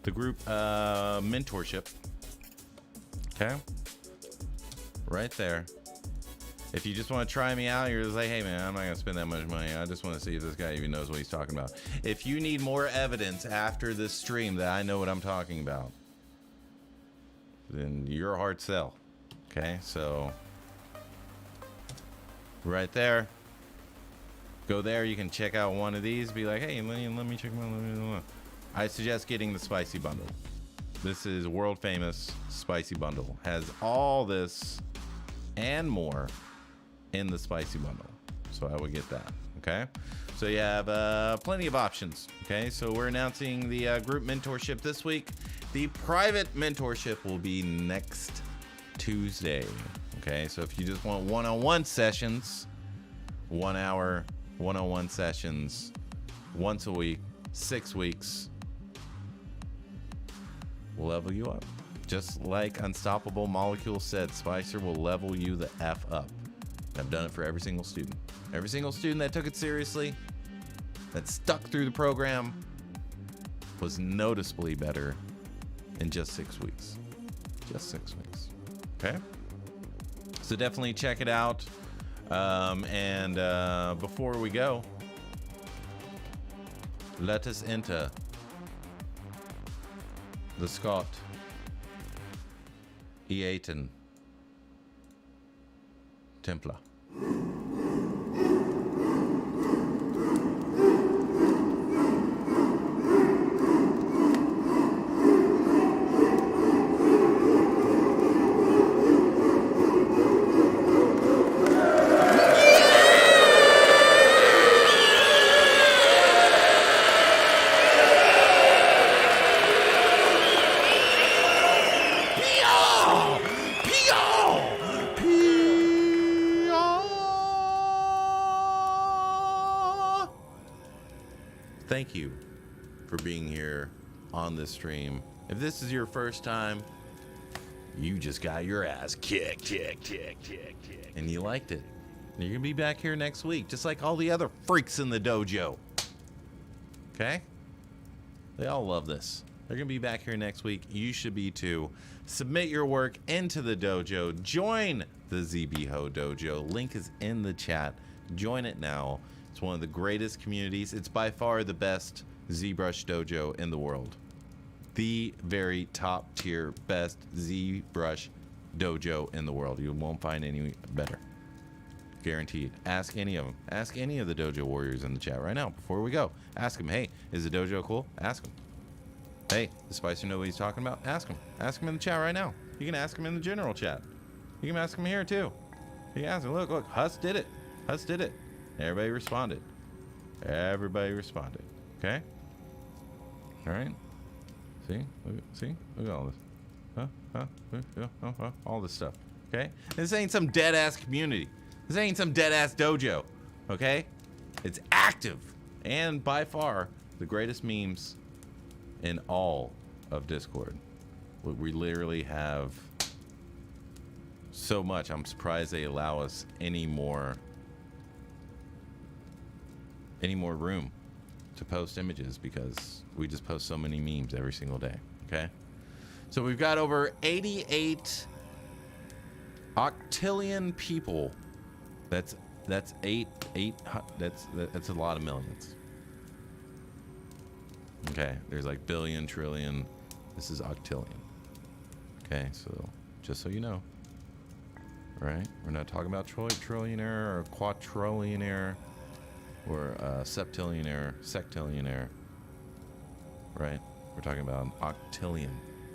the group mentorship. Okay? Right there. If you just want to try me out, you're just like, hey man, I'm not going to spend that much money. I just want to see if this guy even knows what he's talking about. If you need more evidence after this stream that I know what I'm talking about, then you're a hard sell. Okay? So, right there. Go there. You can check out one of these. Be like, hey, let me check them out. I suggest getting the spicy bundle. This is world famous spicy bundle. Has all this and more in the spicy bundle. So I would get that. Okay. So you have plenty of options. Okay. So we're announcing the group mentorship this week. The private mentorship will be next Tuesday. Okay, so if you just want one-on-one sessions, 1 hour one-on-one sessions once a week, 6 weeks, we'll level you up. Just like Unstoppable Molecule said, Spicer will level you the F up. I've done it for every single student. Every single student that took it seriously, that stuck through the program, was noticeably better in just 6 weeks. Just 6 weeks. Okay? So definitely check it out. Before we go, let us enter the Scott Eaton Templar. Thank you for being here on this stream. If this is your first time, you just got your ass kicked, and you liked it. And you're gonna be back here next week, just like all the other freaks in the dojo. Okay? They all love this. They're gonna be back here next week. You should be too. Submit your work into the dojo. Join the ZBHO Dojo. Link is in the chat. Join it now. It's one of the greatest communities. It's by far the best ZBrush dojo in the world. The very top tier, best ZBrush dojo in the world. You won't find any better. Guaranteed. Ask any of them. Ask any of the dojo warriors in the chat right now before we go. Ask them, hey, is the dojo cool? Ask them. Hey, does Spicer know what he's talking about? Ask him. Ask him in the chat right now. You can ask him in the general chat. You can ask him here too. You can ask him, look, Huss did it. Huss did it. Everybody responded. Everybody responded. Okay? All right? See? Look at all this. All this stuff. Okay? This ain't some dead-ass community. This ain't some dead-ass dojo. Okay? It's active. And by far, the greatest memes in all of Discord. We literally have so much. I'm surprised they allow us any more room to post images, because we just post so many memes every single day. Okay, so we've got over 88 octillion people. That's that's a lot of millions. Okay, there's like billion, trillion. This is octillion. Okay, so just so you know, right? We're not talking about trillionaire or quadrillionaire or septillionaire, sectillionaire, right? We're talking about an octillion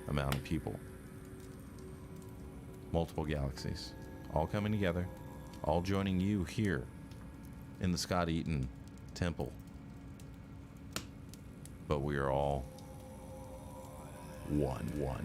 amount of people. Multiple galaxies, all coming together, all joining you here in the Scott Eaton Temple. But we are all one. One.